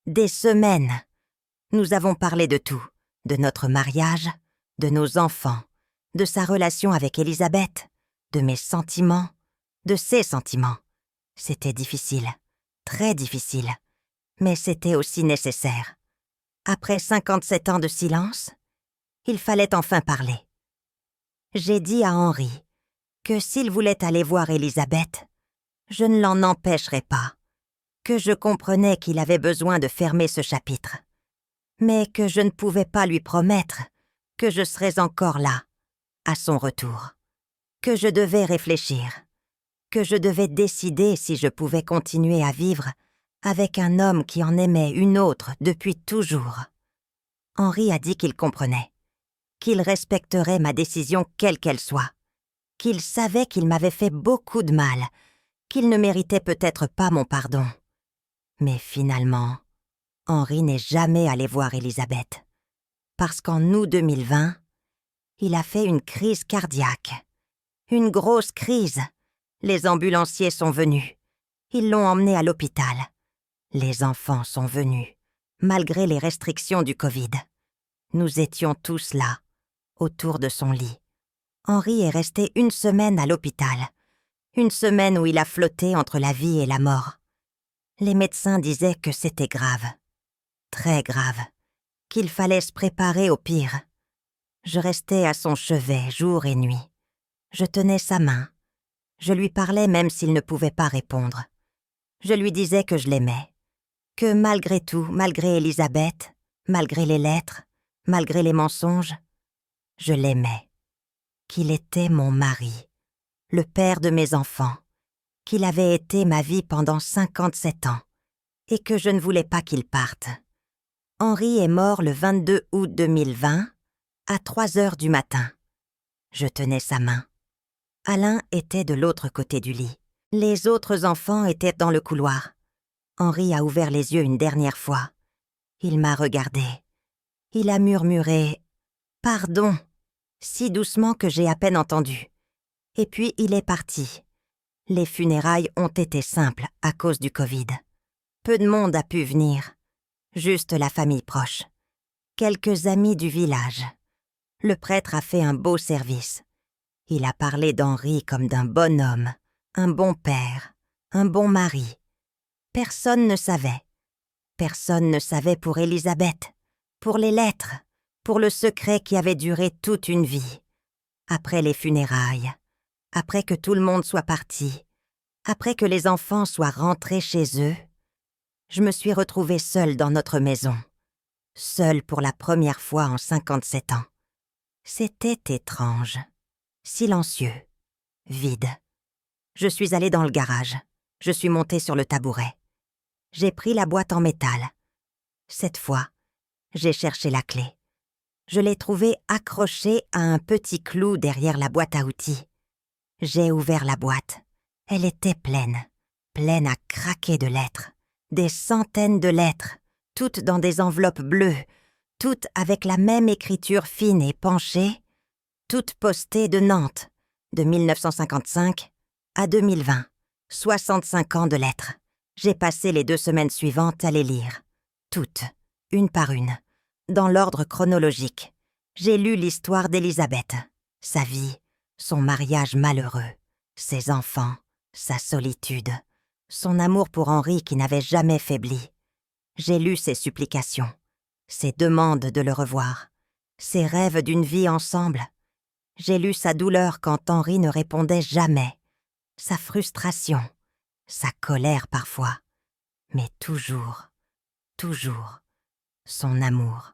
des semaines. Nous avons parlé de tout, de notre mariage, de nos enfants, de sa relation avec Élisabeth, de mes sentiments, de ses sentiments. C'était difficile, très difficile, mais c'était aussi nécessaire. Après 57 ans de silence, il fallait enfin parler. J'ai dit à Henri que s'il voulait aller voir Élisabeth, je ne l'en empêcherais pas, que je comprenais qu'il avait besoin de fermer ce chapitre, mais que je ne pouvais pas lui promettre que je serais encore là, à son retour, que je devais réfléchir, que je devais décider si je pouvais continuer à vivre avec un homme qui en aimait une autre depuis toujours. Henri a dit qu'il comprenait, qu'il respecterait ma décision quelle qu'elle soit, qu'il savait qu'il m'avait fait beaucoup de mal, qu'il ne méritait peut-être pas mon pardon. Mais finalement, Henri n'est jamais allé voir Élisabeth, parce qu'en août 2020, il a fait une crise cardiaque. Une grosse crise. Les ambulanciers sont venus. Ils l'ont emmené à l'hôpital. Les enfants sont venus, malgré les restrictions du Covid. Nous étions tous là, autour de son lit. Henri est resté 1 semaine à l'hôpital. 1 semaine où il a flotté entre la vie et la mort. Les médecins disaient que c'était grave. Très grave. Qu'il fallait se préparer au pire. Je restais à son chevet jour et nuit. Je tenais sa main. Je lui parlais même s'il ne pouvait pas répondre. Je lui disais que je l'aimais. Que malgré tout, malgré Élisabeth, malgré les lettres, malgré les mensonges, je l'aimais. Qu'il était mon mari, le père de mes enfants, qu'il avait été ma vie pendant 57 ans, et que je ne voulais pas qu'il parte. Henri est mort le 22 août 2020, à 3 heures du matin. Je tenais sa main. Alain était de l'autre côté du lit. Les autres enfants étaient dans le couloir. Henri a ouvert les yeux une dernière fois. Il m'a regardé. Il a murmuré « Pardon », si doucement que j'ai à peine entendu. Et puis il est parti. Les funérailles ont été simples à cause du Covid. Peu de monde a pu venir. Juste la famille proche. Quelques amis du village. Le prêtre a fait un beau service. Il a parlé d'Henri comme d'un bon homme, un bon père, un bon mari. Personne ne savait. Personne ne savait pour Élisabeth, pour les lettres, pour le secret qui avait duré toute une vie. Après les funérailles, après que tout le monde soit parti, Après que les enfants soient rentrés chez eux, je me suis retrouvée seule dans notre maison. Seule pour la première fois en 57 ans. C'était étrange, silencieux, vide. Je suis allée dans le garage. Je suis montée sur le tabouret. J'ai pris la boîte en métal. Cette fois, j'ai cherché la clé. Je l'ai trouvée accrochée à un petit clou derrière la boîte à outils. J'ai ouvert la boîte. Elle était pleine à craquer de lettres. Des centaines de lettres, toutes dans des enveloppes bleues, toutes avec la même écriture fine et penchée, toutes postées de Nantes, de 1955 à 2020. 65 ans de lettres. J'ai passé les 2 semaines suivantes à les lire. Toutes, une par une, dans l'ordre chronologique. J'ai lu l'histoire d'Élisabeth, sa vie, son mariage malheureux, ses enfants, sa solitude, son amour pour Henri qui n'avait jamais faibli. J'ai lu ses supplications, ses demandes de le revoir, ses rêves d'une vie ensemble. J'ai lu sa douleur quand Henri ne répondait jamais, sa frustration, sa colère parfois, mais toujours, son amour.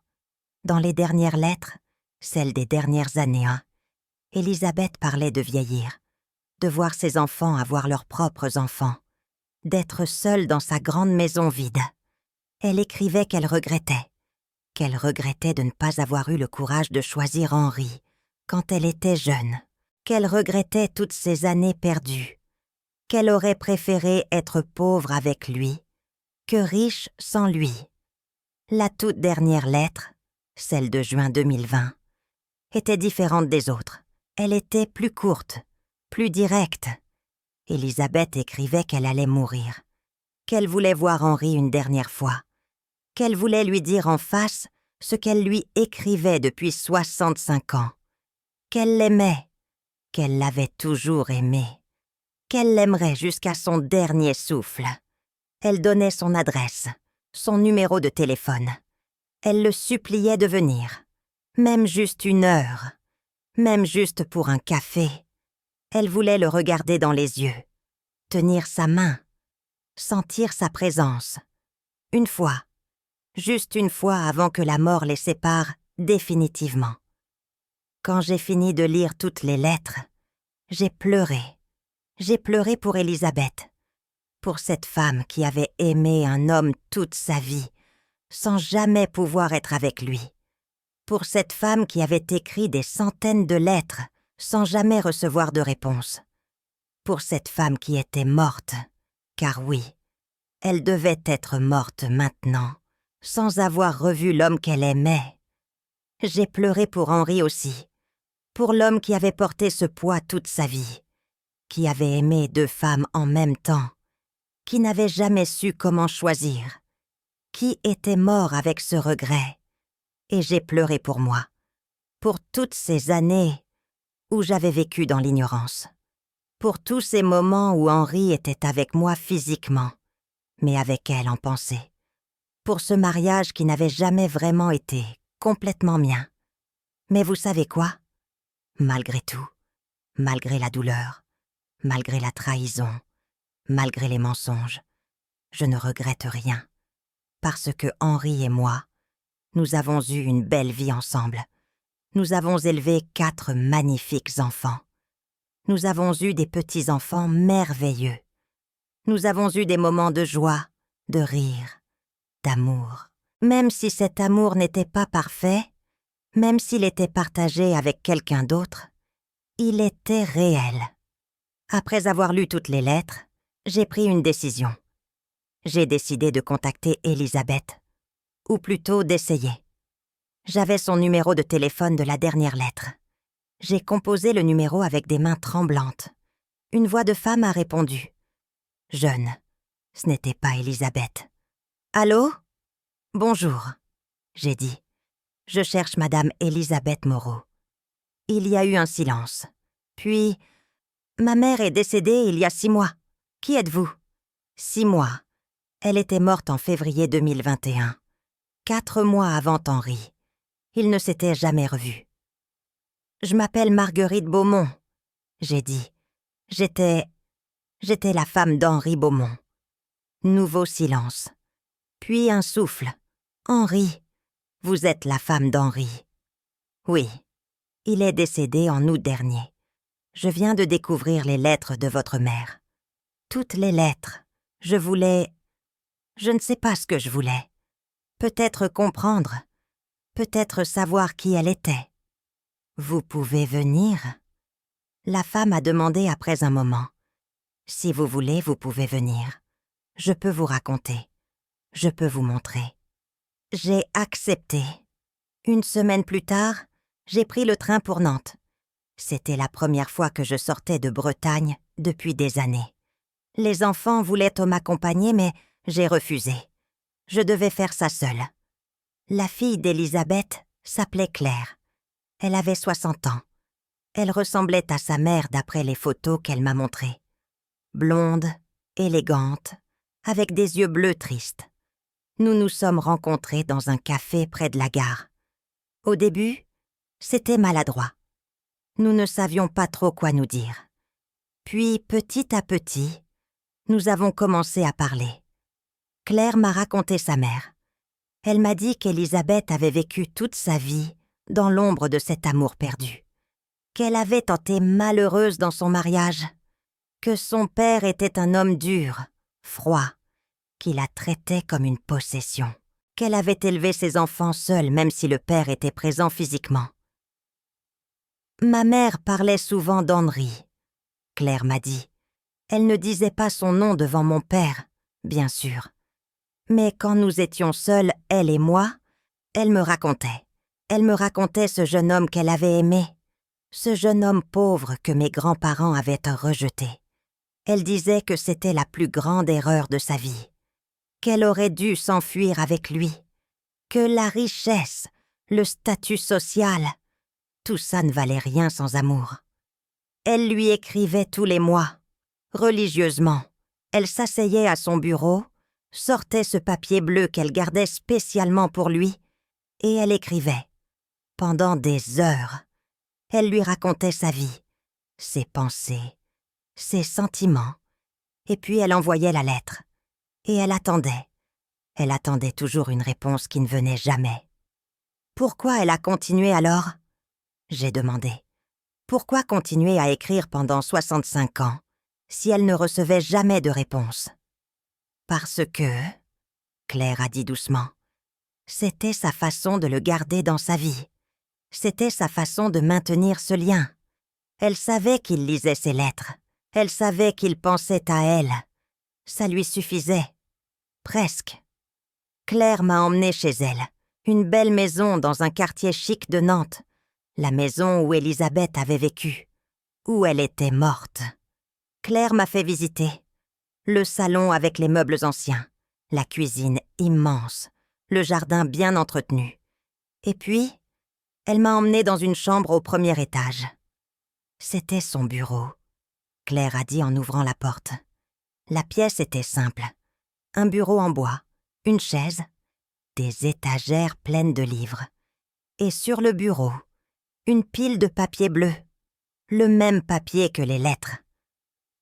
Dans les dernières lettres, celles des dernières années, Élisabeth parlait de vieillir, de voir ses enfants avoir leurs propres enfants, d'être seule dans sa grande maison vide. Elle écrivait qu'elle regrettait de ne pas avoir eu le courage de choisir Henri quand elle était jeune, qu'elle regrettait toutes ces années perdues, qu'elle aurait préféré être pauvre avec lui que riche sans lui. La toute dernière lettre, celle de juin 2020, était différente des autres. Elle était plus courte, plus directe. Élisabeth écrivait qu'elle allait mourir, qu'elle voulait voir Henri une dernière fois, qu'elle voulait lui dire en face ce qu'elle lui écrivait depuis 65 ans, qu'elle l'aimait, qu'elle l'avait toujours aimé, qu'elle l'aimerait jusqu'à son dernier souffle. Elle donnait son adresse, son numéro de téléphone. Elle le suppliait de venir, même juste 1 heure, même juste pour un café. Elle voulait le regarder dans les yeux, tenir sa main, sentir sa présence. Une fois, juste une fois avant que la mort les sépare définitivement. Quand j'ai fini de lire toutes les lettres, j'ai pleuré. J'ai pleuré pour Élisabeth, pour cette femme qui avait aimé un homme toute sa vie, sans jamais pouvoir être avec lui. Pour cette femme qui avait écrit des centaines de lettres sans jamais recevoir de réponse. Pour cette femme qui était morte, car oui, elle devait être morte maintenant, sans avoir revu l'homme qu'elle aimait. J'ai pleuré pour Henri aussi, pour l'homme qui avait porté ce poids toute sa vie, qui avait aimé 2 femmes en même temps, qui n'avait jamais su comment choisir, qui était mort avec ce regret. Et j'ai pleuré pour moi, pour toutes ces années où j'avais vécu dans l'ignorance, pour tous ces moments où Henri était avec moi physiquement, mais avec elle en pensée, pour ce mariage qui n'avait jamais vraiment été complètement mien. Mais vous savez quoi? Malgré tout, malgré la douleur, malgré la trahison, malgré les mensonges, je ne regrette rien, parce que Henri et moi, nous avons eu une belle vie ensemble. Nous avons élevé 4 magnifiques enfants. Nous avons eu des petits-enfants merveilleux. Nous avons eu des moments de joie, de rire, d'amour. Même si cet amour n'était pas parfait, même s'il était partagé avec quelqu'un d'autre, il était réel. Après avoir lu toutes les lettres, j'ai pris une décision. J'ai décidé de contacter Élisabeth, ou plutôt d'essayer. J'avais son numéro de téléphone de la dernière lettre. J'ai composé le numéro avec des mains tremblantes. Une voix de femme a répondu. Jeune, ce n'était pas Élisabeth. « Allô? Bonjour, » j'ai dit. « Je cherche Madame Élisabeth Moreau. » Il y a eu un silence. Puis, « Ma mère est décédée il y a 6 mois. Qui êtes-vous? » 6 mois. Elle était morte en février 2021. 4 mois avant Henri. Ils ne s'étaient jamais revus. « Je m'appelle Marguerite Beaumont, » j'ai dit. J'étais la femme d'Henri Beaumont. Nouveau silence. Puis un souffle. Henri, vous êtes la femme d'Henri. Oui, il est décédé en août dernier. Je viens de découvrir les lettres de votre mère. Toutes les lettres. Je ne sais pas ce que je voulais. Peut-être comprendre. Peut-être savoir qui elle était. Vous pouvez venir? La femme a demandé après un moment. Si vous voulez, vous pouvez venir. Je peux vous raconter. Je peux vous montrer. J'ai accepté. Une semaine plus tard, j'ai pris le train pour Nantes. C'était la première fois que je sortais de Bretagne depuis des années. Les enfants voulaient m'accompagner, mais j'ai refusé. Je devais faire ça seule. La fille d'Élisabeth s'appelait Claire. Elle avait 60 ans. Elle ressemblait à sa mère d'après les photos qu'elle m'a montrées. Blonde, élégante, avec des yeux bleus tristes. Nous nous sommes rencontrés dans un café près de la gare. Au début, c'était maladroit. Nous ne savions pas trop quoi nous dire. Puis, petit à petit, nous avons commencé à parler. Claire m'a raconté sa mère. Elle m'a dit qu'Élisabeth avait vécu toute sa vie dans l'ombre de cet amour perdu, qu'elle avait été malheureuse dans son mariage, que son père était un homme dur, froid, qui la traitait comme une possession, qu'elle avait élevé ses enfants seule même si le père était présent physiquement. Ma mère parlait souvent d'Henri, Claire m'a dit. Elle ne disait pas son nom devant mon père, bien sûr. Mais quand nous étions seuls, elle et moi, elle me racontait. Elle me racontait ce jeune homme qu'elle avait aimé, ce jeune homme pauvre que mes grands-parents avaient rejeté. Elle disait que c'était la plus grande erreur de sa vie, qu'elle aurait dû s'enfuir avec lui, que la richesse, le statut social, tout ça ne valait rien sans amour. Elle lui écrivait tous les mois, religieusement. Elle s'asseyait à son bureau, sortait ce papier bleu qu'elle gardait spécialement pour lui, et elle écrivait. Pendant des heures, elle lui racontait sa vie, ses pensées, ses sentiments, et puis elle envoyait la lettre. Et elle attendait. Elle attendait toujours une réponse qui ne venait jamais. Pourquoi elle a continué alors? J'ai demandé. Pourquoi continuer à écrire pendant 65 ans, si elle ne recevait jamais de réponse? Parce que, Claire a dit doucement, c'était sa façon de le garder dans sa vie. C'était sa façon de maintenir ce lien. Elle savait qu'il lisait ses lettres. Elle savait qu'il pensait à elle. Ça lui suffisait. Presque. Claire m'a emmenée chez elle. Une belle maison dans un quartier chic de Nantes. La maison où Élisabeth avait vécu. Où elle était morte. Claire m'a fait visiter. Le salon avec les meubles anciens. La cuisine immense. Le jardin bien entretenu. Et puis, elle m'a emmenée dans une chambre au premier étage. C'était son bureau. Claire a dit en ouvrant la porte. La pièce était simple. Un bureau en bois, une chaise, des étagères pleines de livres. Et sur le bureau, une pile de papier bleu, le même papier que les lettres.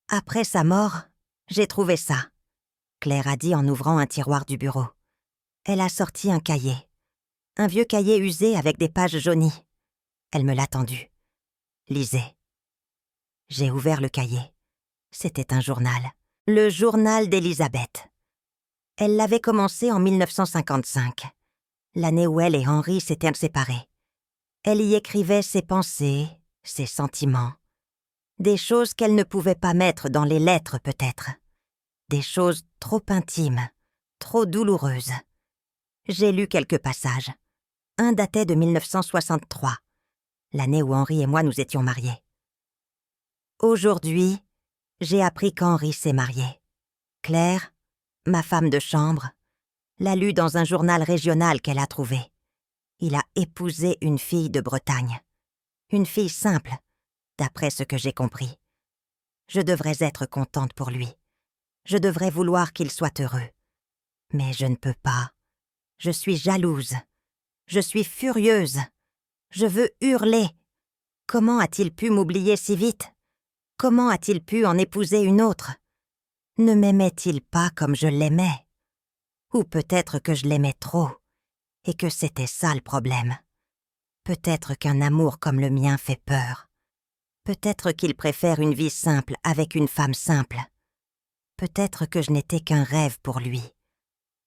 Après sa mort, j'ai trouvé ça, Claire a dit en ouvrant un tiroir du bureau. Elle a sorti un cahier. Un vieux cahier usé avec des pages jaunies. Elle me l'a tendu. Lisez. J'ai ouvert le cahier. C'était un journal. Le journal d'Élisabeth. Elle l'avait commencé en 1955, l'année où elle et Henri s'étaient séparés. Elle y écrivait ses pensées, ses sentiments. Des choses qu'elle ne pouvait pas mettre dans les lettres peut-être. Des choses trop intimes, trop douloureuses. J'ai lu quelques passages. Un datait de 1963, l'année où Henri et moi nous étions mariés. Aujourd'hui, j'ai appris qu'Henri s'est marié. Claire, ma femme de chambre, l'a lu dans un journal régional qu'elle a trouvé. Il a épousé une fille de Bretagne. Une fille simple, d'après ce que j'ai compris. Je devrais être contente pour lui. Je devrais vouloir qu'il soit heureux. Mais je ne peux pas. Je suis jalouse. Je suis furieuse. Je veux hurler. Comment a-t-il pu m'oublier si vite? Comment a-t-il pu en épouser une autre? Ne m'aimait-il pas comme je l'aimais? Ou peut-être que je l'aimais trop, et que c'était ça le problème. Peut-être qu'un amour comme le mien fait peur. Peut-être qu'il préfère une vie simple avec une femme simple. Peut-être que je n'étais qu'un rêve pour lui.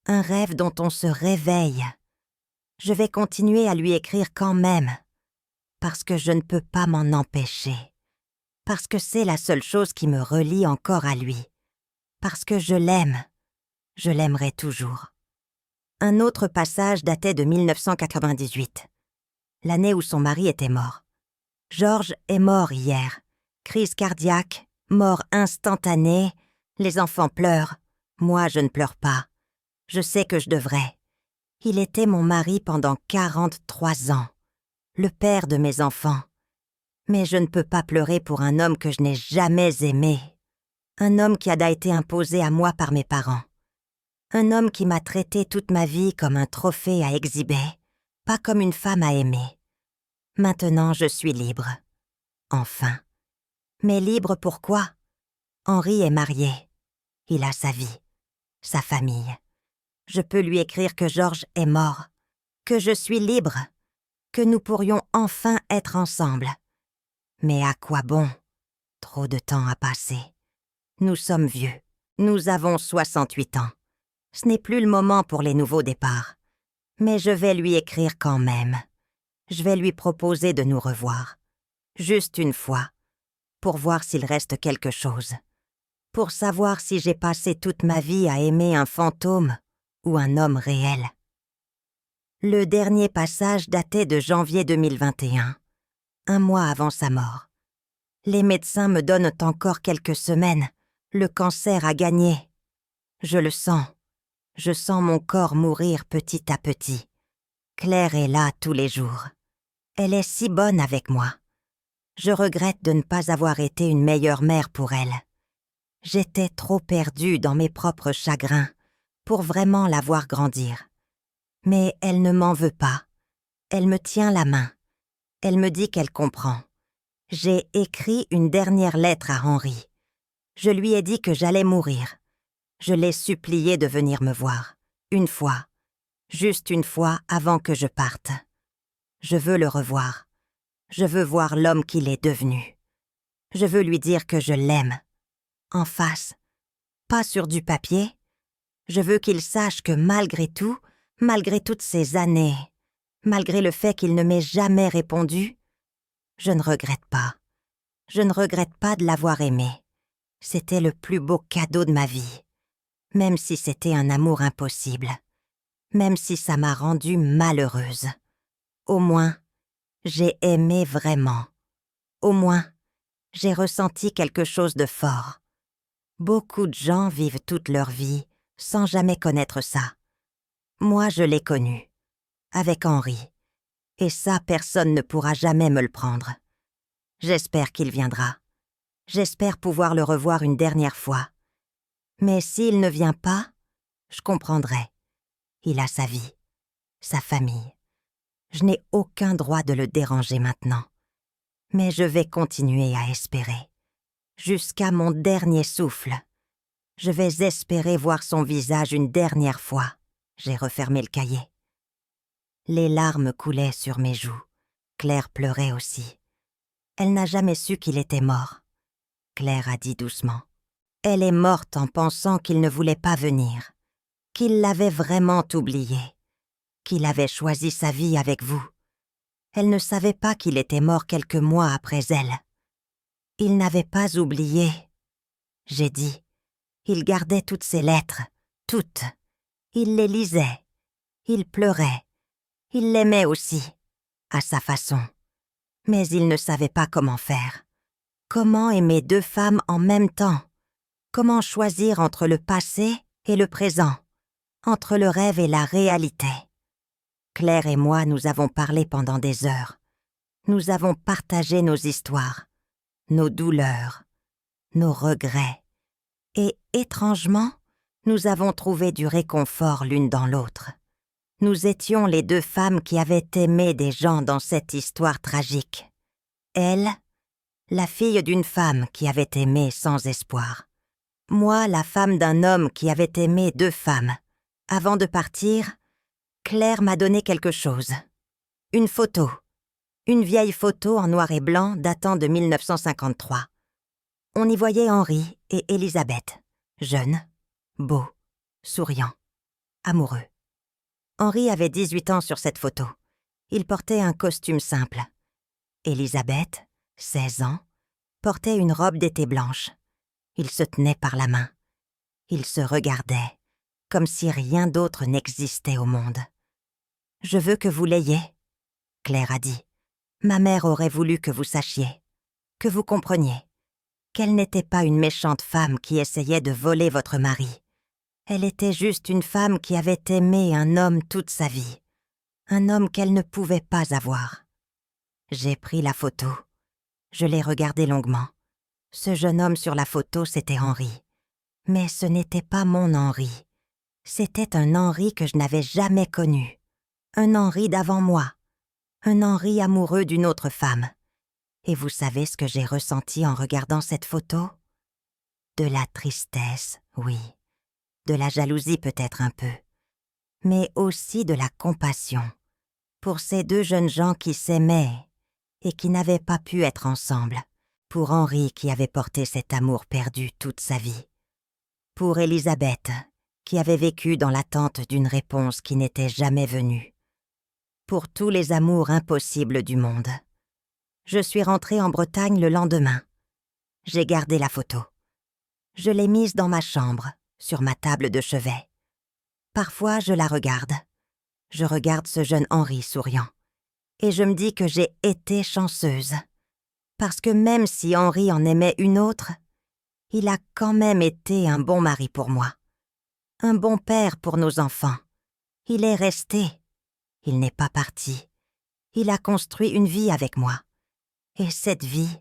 Un rêve dont on se réveille. Je vais continuer à lui écrire quand même, parce que je ne peux pas m'en empêcher. Parce que c'est la seule chose qui me relie encore à lui. Parce que je l'aime. Je l'aimerai toujours. Un autre passage datait de 1998, l'année où son mari était mort. Georges est mort hier. Crise cardiaque, mort instantanée, les enfants pleurent. Moi, je ne pleure pas. Je sais que je devrais. Il était mon mari pendant 43 ans, le père de mes enfants. Mais je ne peux pas pleurer pour un homme que je n'ai jamais aimé. Un homme qui a été imposé à moi par mes parents. Un homme qui m'a traité toute ma vie comme un trophée à exhiber, pas comme une femme à aimer. Maintenant, je suis libre. Enfin. Mais libre pourquoi? Henri est marié. Il a sa vie, sa famille. Je peux lui écrire que Georges est mort, que je suis libre, que nous pourrions enfin être ensemble. Mais à quoi bon? Trop de temps a passé. Nous sommes vieux. Nous avons 68 ans. Ce n'est plus le moment pour les nouveaux départs. Mais je vais lui écrire quand même. Je vais lui proposer de nous revoir. Juste une fois. Pour voir s'il reste quelque chose. Pour savoir si j'ai passé toute ma vie à aimer un fantôme ou un homme réel. Le dernier passage datait de janvier 2021, un mois avant sa mort. Les médecins me donnent encore quelques semaines. Le cancer a gagné. Je le sens. Je sens mon corps mourir petit à petit. Claire est là tous les jours. Elle est si bonne avec moi. Je regrette de ne pas avoir été une meilleure mère pour elle. J'étais trop perdue dans mes propres chagrins pour vraiment la voir grandir. Mais elle ne m'en veut pas. Elle me tient la main. Elle me dit qu'elle comprend. J'ai écrit une dernière lettre à Henri. Je lui ai dit que j'allais mourir. Je l'ai supplié de venir me voir. Une fois. Juste une fois avant que je parte. Je veux le revoir. Je veux voir l'homme qu'il est devenu. Je veux lui dire que je l'aime. En face. Pas sur du papier. Je veux qu'il sache que malgré tout, malgré toutes ces années, malgré le fait qu'il ne m'ait jamais répondu, je ne regrette pas. Je ne regrette pas de l'avoir aimé. C'était le plus beau cadeau de ma vie. Même si c'était un amour impossible. Même si ça m'a rendue malheureuse. Au moins, j'ai aimé vraiment. Au moins, j'ai ressenti quelque chose de fort. Beaucoup de gens vivent toute leur vie sans jamais connaître ça. Moi, je l'ai connu, avec Henri. Et ça, personne ne pourra jamais me le prendre. J'espère qu'il viendra. J'espère pouvoir le revoir une dernière fois. Mais s'il ne vient pas, je comprendrai. Il a sa vie, sa famille. Je n'ai aucun droit de le déranger maintenant. Mais je vais continuer à espérer. Jusqu'à mon dernier souffle. Je vais espérer voir son visage une dernière fois. J'ai refermé le cahier. Les larmes coulaient sur mes joues. Claire pleurait aussi. Elle n'a jamais su qu'il était mort. Claire a dit doucement. Elle est morte en pensant qu'il ne voulait pas venir, qu'il l'avait vraiment oublié, qu'il avait choisi sa vie avec vous. Elle ne savait pas qu'il était mort quelques mois après elle. Il n'avait pas oublié. J'ai dit. Il gardait toutes ses lettres, toutes. Il les lisait. Il pleurait. Il l'aimait aussi, à sa façon. Mais il ne savait pas comment faire. Comment aimer deux femmes en même temps? Comment choisir entre le passé et le présent? Entre le rêve et la réalité? Claire et moi, nous avons parlé pendant des heures. Nous avons partagé nos histoires, nos douleurs, nos regrets. Et étrangement, nous avons trouvé du réconfort l'une dans l'autre. Nous étions les deux femmes qui avaient aimé des gens dans cette histoire tragique. Elle, la fille d'une femme qui avait aimé sans espoir. Moi, la femme d'un homme qui avait aimé 2 femmes. Avant de partir, Claire m'a donné quelque chose. Une photo. Une vieille photo en noir et blanc datant de 1953. On y voyait Henri et Elisabeth, jeunes, beaux, souriants, amoureux. Henri avait 18 ans sur cette photo. Il portait un costume simple. Elisabeth, 16 ans, portait une robe d'été blanche. Ils se tenaient par la main. Ils se regardaient, comme si rien d'autre n'existait au monde. « Je veux que vous l'ayez », Claire a dit. « Ma mère aurait voulu que vous sachiez, que vous compreniez, qu'elle n'était pas une méchante femme qui essayait de voler votre mari. Elle était juste une femme qui avait aimé un homme toute sa vie, un homme qu'elle ne pouvait pas avoir. » J'ai pris la photo. Je l'ai regardée longuement. Ce jeune homme sur la photo, c'était Henri. Mais ce n'était pas mon Henri. C'était un Henri que je n'avais jamais connu. Un Henri d'avant moi. Un Henri amoureux d'une autre femme. Et vous savez ce que j'ai ressenti en regardant cette photo? De la tristesse, oui. De la jalousie peut-être un peu. Mais aussi de la compassion. Pour ces 2 jeunes gens qui s'aimaient et qui n'avaient pas pu être ensemble. Pour Henri qui avait porté cet amour perdu toute sa vie. Pour Elisabeth, qui avait vécu dans l'attente d'une réponse qui n'était jamais venue. Pour tous les amours impossibles du monde. Je suis rentrée en Bretagne le lendemain. J'ai gardé la photo. Je l'ai mise dans ma chambre, sur ma table de chevet. Parfois, je la regarde. Je regarde ce jeune Henri souriant. Et je me dis que j'ai été chanceuse. Parce que même si Henri en aimait une autre, il a quand même été un bon mari pour moi. Un bon père pour nos enfants. Il est resté. Il n'est pas parti. Il a construit une vie avec moi. Et cette vie,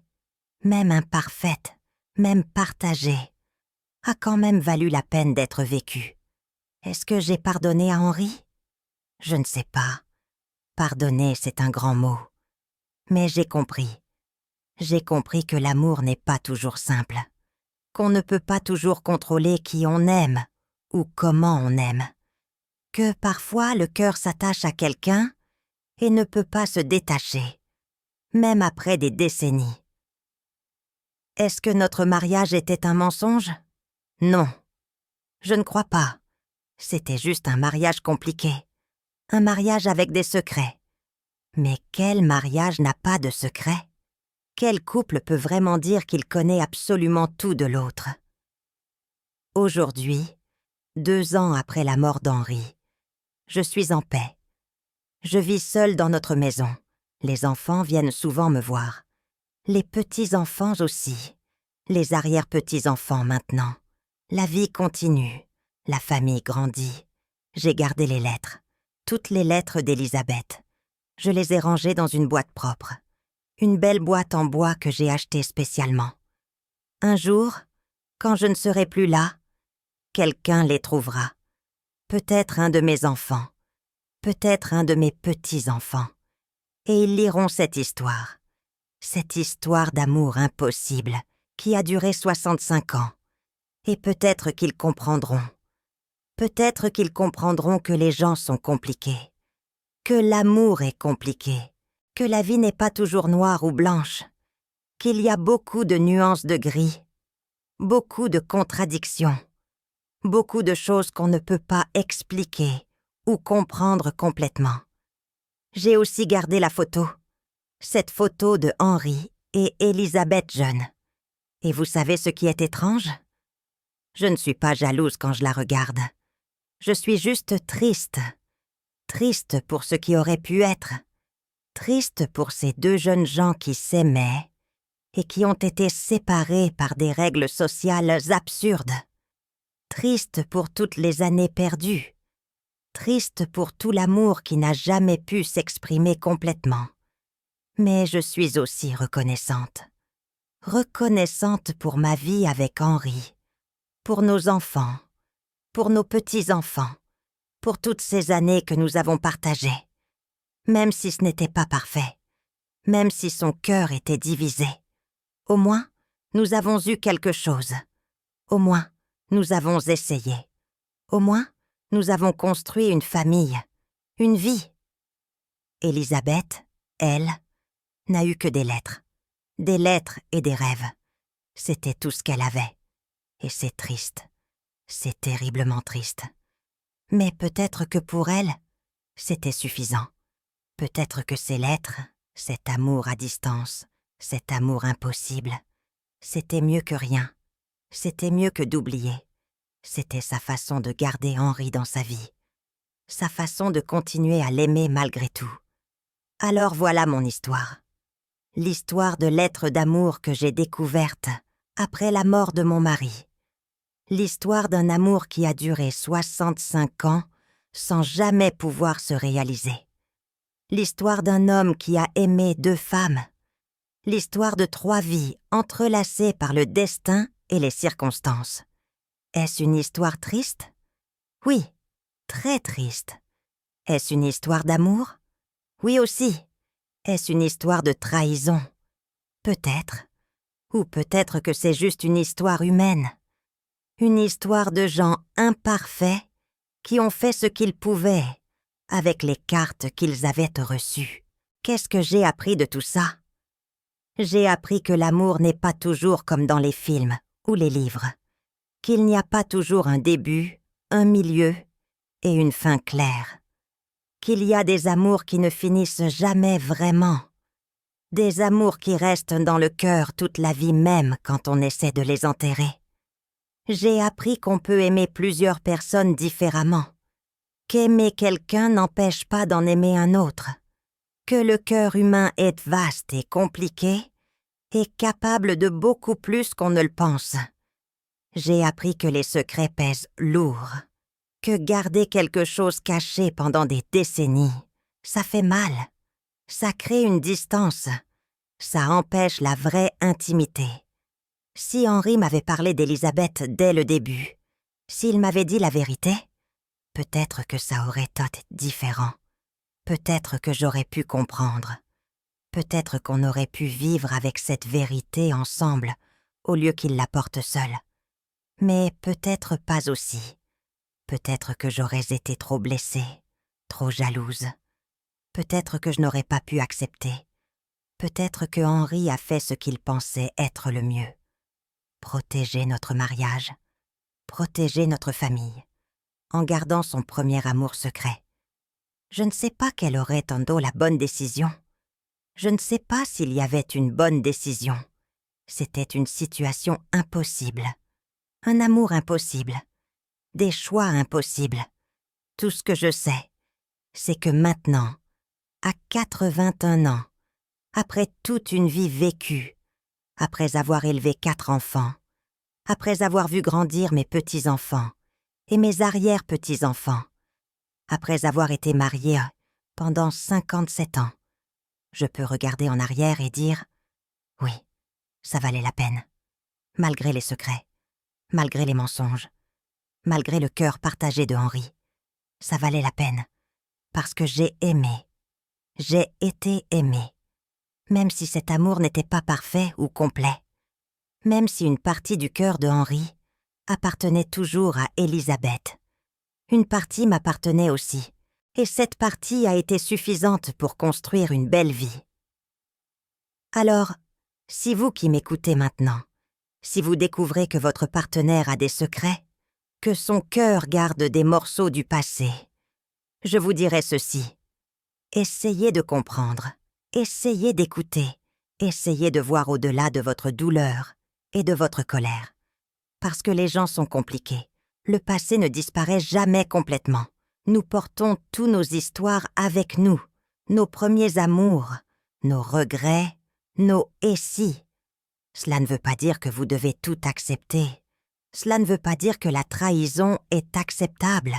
même imparfaite, même partagée, a quand même valu la peine d'être vécue. Est-ce que j'ai pardonné à Henri? Je ne sais pas. Pardonner, c'est un grand mot. Mais j'ai compris. J'ai compris que l'amour n'est pas toujours simple. Qu'on ne peut pas toujours contrôler qui on aime ou comment on aime. Que parfois le cœur s'attache à quelqu'un et ne peut pas se détacher, même après des décennies. Est-ce que notre mariage était un mensonge? Non. Je ne crois pas. C'était juste un mariage compliqué. Un mariage avec des secrets. Mais quel mariage n'a pas de secret? Quel couple peut vraiment dire qu'il connaît absolument tout de l'autre? Aujourd'hui, 2 ans après la mort d'Henri, je suis en paix. Je vis seule dans notre maison. Les enfants viennent souvent me voir. Les petits-enfants aussi. Les arrière-petits-enfants maintenant. La vie continue. La famille grandit. J'ai gardé les lettres. Toutes les lettres d'Elisabeth. Je les ai rangées dans une boîte propre. Une belle boîte en bois que j'ai achetée spécialement. Un jour, quand je ne serai plus là, quelqu'un les trouvera. Peut-être un de mes enfants. Peut-être un de mes petits-enfants. Et ils liront cette histoire. Cette histoire d'amour impossible qui a duré 65 ans. Et peut-être qu'ils comprendront. Peut-être qu'ils comprendront que les gens sont compliqués. Que l'amour est compliqué. Que la vie n'est pas toujours noire ou blanche. Qu'il y a beaucoup de nuances de gris. Beaucoup de contradictions. Beaucoup de choses qu'on ne peut pas expliquer ou comprendre complètement. J'ai aussi gardé la photo. Cette photo de Henri et Elisabeth jeune. Et vous savez ce qui est étrange? Je ne suis pas jalouse quand je la regarde. Je suis juste triste. Triste pour ce qui aurait pu être. Triste pour ces 2 jeunes gens qui s'aimaient et qui ont été séparés par des règles sociales absurdes. Triste pour toutes les années perdues. Triste pour tout l'amour qui n'a jamais pu s'exprimer complètement. Mais je suis aussi reconnaissante. Reconnaissante pour ma vie avec Henri, pour nos enfants, pour nos petits-enfants, pour toutes ces années que nous avons partagées. Même si ce n'était pas parfait, même si son cœur était divisé. Au moins, nous avons eu quelque chose. Au moins, Nous avons essayé. Au moins, nous avons construit une famille, une vie. Élisabeth, elle, n'a eu que des lettres et des rêves. C'était tout ce qu'elle avait. Et c'est triste. C'est terriblement triste. Mais peut-être que pour elle, c'était suffisant. Peut-être que ces lettres, cet amour à distance, cet amour impossible, c'était mieux que rien. C'était mieux que d'oublier. C'était sa façon de garder Henri dans sa vie. Sa façon de continuer à l'aimer malgré tout. Alors voilà mon histoire. L'histoire de lettres d'amour que j'ai découverte après la mort de mon mari. L'histoire d'un amour qui a duré 65 ans sans jamais pouvoir se réaliser. L'histoire d'un homme qui a aimé 2 femmes. L'histoire de 3 vies entrelacées par le destin et les circonstances. Est-ce une histoire triste? Oui, très triste. Est-ce une histoire d'amour? Oui aussi. Est-ce une histoire de trahison? Peut-être. Ou peut-être que c'est juste une histoire humaine. Une histoire de gens imparfaits qui ont fait ce qu'ils pouvaient avec les cartes qu'ils avaient reçues. Qu'est-ce que j'ai appris de tout ça? J'ai appris que l'amour n'est pas toujours comme dans les films ou les livres, qu'il n'y a pas toujours un début, un milieu et une fin claire, qu'il y a des amours qui ne finissent jamais vraiment, des amours qui restent dans le cœur toute la vie même quand on essaie de les enterrer. J'ai appris qu'on peut aimer plusieurs personnes différemment, qu'aimer quelqu'un n'empêche pas d'en aimer un autre, que le cœur humain est vaste et compliqué et capable de beaucoup plus qu'on ne le pense. J'ai appris que les secrets pèsent lourd, que garder quelque chose caché pendant des décennies, ça fait mal, ça crée une distance, ça empêche la vraie intimité. Si Henri m'avait parlé d'Élisabeth dès le début, s'il m'avait dit la vérité, peut-être que ça aurait été différent. Peut-être que j'aurais pu comprendre. Peut-être qu'on aurait pu vivre avec cette vérité ensemble, au lieu qu'il la porte seul. Mais peut-être pas aussi. Peut-être que j'aurais été trop blessée, trop jalouse. Peut-être que je n'aurais pas pu accepter. Peut-être que Henri a fait ce qu'il pensait être le mieux. Protéger notre mariage, protéger notre famille, en gardant son premier amour secret. Je ne sais pas quelle aurait Tando la bonne décision. Je ne sais pas s'il y avait une bonne décision. C'était une situation impossible. Un amour impossible. Des choix impossibles. Tout ce que je sais, c'est que maintenant, à 81 ans, après toute une vie vécue, après avoir élevé 4 enfants, après avoir vu grandir mes petits-enfants et mes arrière-petits-enfants, après avoir été mariée pendant 57 ans, je peux regarder en arrière et dire « Oui, ça valait la peine, malgré les secrets, malgré les mensonges, malgré le cœur partagé de Henri. Ça valait la peine, parce que j'ai aimé, j'ai été aimée, même si cet amour n'était pas parfait ou complet, même si une partie du cœur de Henri appartenait toujours à Élisabeth. Une partie m'appartenait aussi, et cette partie a été suffisante pour construire une belle vie. Alors, si vous qui m'écoutez maintenant, si vous découvrez que votre partenaire a des secrets, que son cœur garde des morceaux du passé, je vous dirai ceci. Essayez de comprendre, essayez d'écouter, essayez de voir au-delà de votre douleur et de votre colère. Parce que les gens sont compliqués. Le passé ne disparaît jamais complètement. Nous portons tous nos histoires avec nous, nos premiers amours, nos regrets, nos « et si ». Cela ne veut pas dire que vous devez tout accepter. Cela ne veut pas dire que la trahison est acceptable.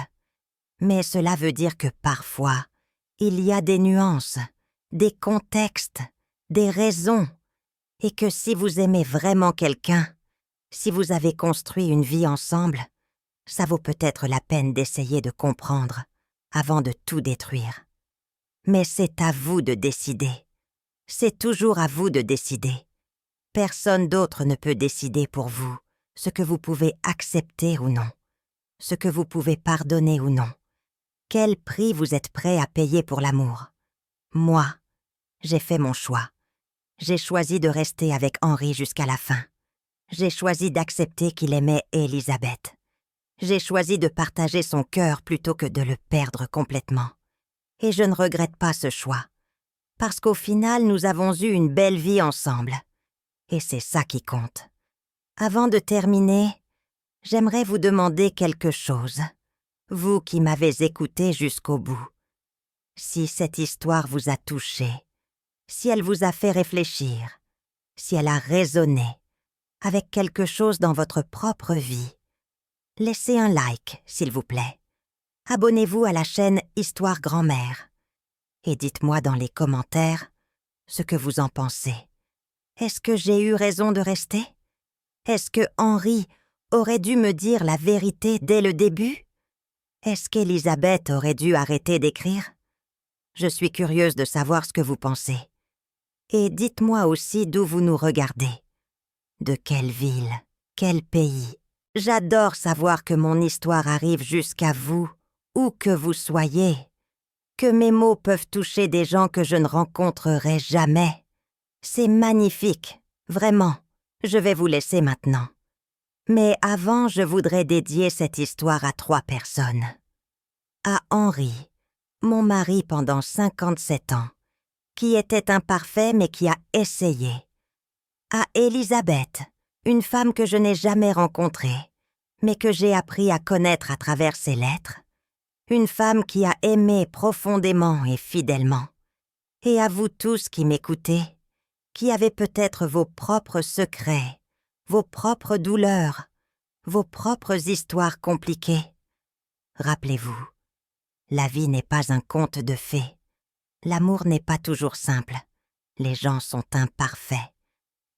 Mais cela veut dire que parfois, il y a des nuances, des contextes, des raisons, et que si vous aimez vraiment quelqu'un, si vous avez construit une vie ensemble, ça vaut peut-être la peine d'essayer de comprendre avant de tout détruire. Mais c'est à vous de décider. C'est toujours à vous de décider. Personne d'autre ne peut décider pour vous ce que vous pouvez accepter ou non, ce que vous pouvez pardonner ou non. Quel prix vous êtes prêt à payer pour l'amour? Moi, j'ai fait mon choix. J'ai choisi de rester avec Henri jusqu'à la fin. J'ai choisi d'accepter qu'il aimait Elisabeth. J'ai choisi de partager son cœur plutôt que de le perdre complètement. Et je ne regrette pas ce choix, parce qu'au final, nous avons eu une belle vie ensemble. Et c'est ça qui compte. Avant de terminer, j'aimerais vous demander quelque chose, vous qui m'avez écouté jusqu'au bout. Si cette histoire vous a touché, si elle vous a fait réfléchir, si elle a résonné avec quelque chose dans votre propre vie, laissez un like, s'il vous plaît. Abonnez-vous à la chaîne Histoire Grand-mère. Et dites-moi dans les commentaires ce que vous en pensez. Est-ce que j'ai eu raison de rester? Est-ce que Henri aurait dû me dire la vérité dès le début? Est-ce qu'Elisabeth aurait dû arrêter d'écrire? Je suis curieuse de savoir ce que vous pensez. Et dites-moi aussi d'où vous nous regardez. De quelle ville? Quel pays? J'adore savoir que mon histoire arrive jusqu'à vous, où que vous soyez. Que mes mots peuvent toucher des gens que je ne rencontrerai jamais. C'est magnifique, vraiment. Je vais vous laisser maintenant. Mais avant, je voudrais dédier cette histoire à 3 personnes. À Henri, mon mari pendant 57 ans, qui était imparfait mais qui a essayé. À Elisabeth, une femme que je n'ai jamais rencontrée, mais que j'ai appris à connaître à travers ses lettres. Une femme qui a aimé profondément et fidèlement. Et à vous tous qui m'écoutez, qui avez peut-être vos propres secrets, vos propres douleurs, vos propres histoires compliquées. Rappelez-vous, la vie n'est pas un conte de fées. L'amour n'est pas toujours simple. Les gens sont imparfaits.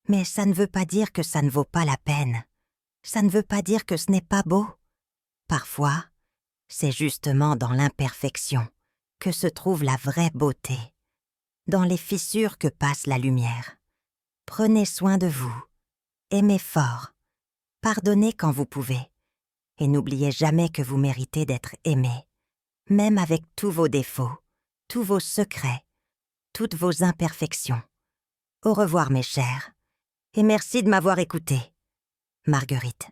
Mais ça ne veut pas dire que ça ne vaut pas la peine. Ça ne veut pas dire que ce n'est pas beau. Parfois, c'est justement dans l'imperfection que se trouve la vraie beauté, dans les fissures que passe la lumière. Prenez soin de vous, aimez fort, pardonnez quand vous pouvez, et n'oubliez jamais que vous méritez d'être aimé, même avec tous vos défauts, tous vos secrets, toutes vos imperfections. Au revoir mes chers, et merci de m'avoir écouté. Marguerite.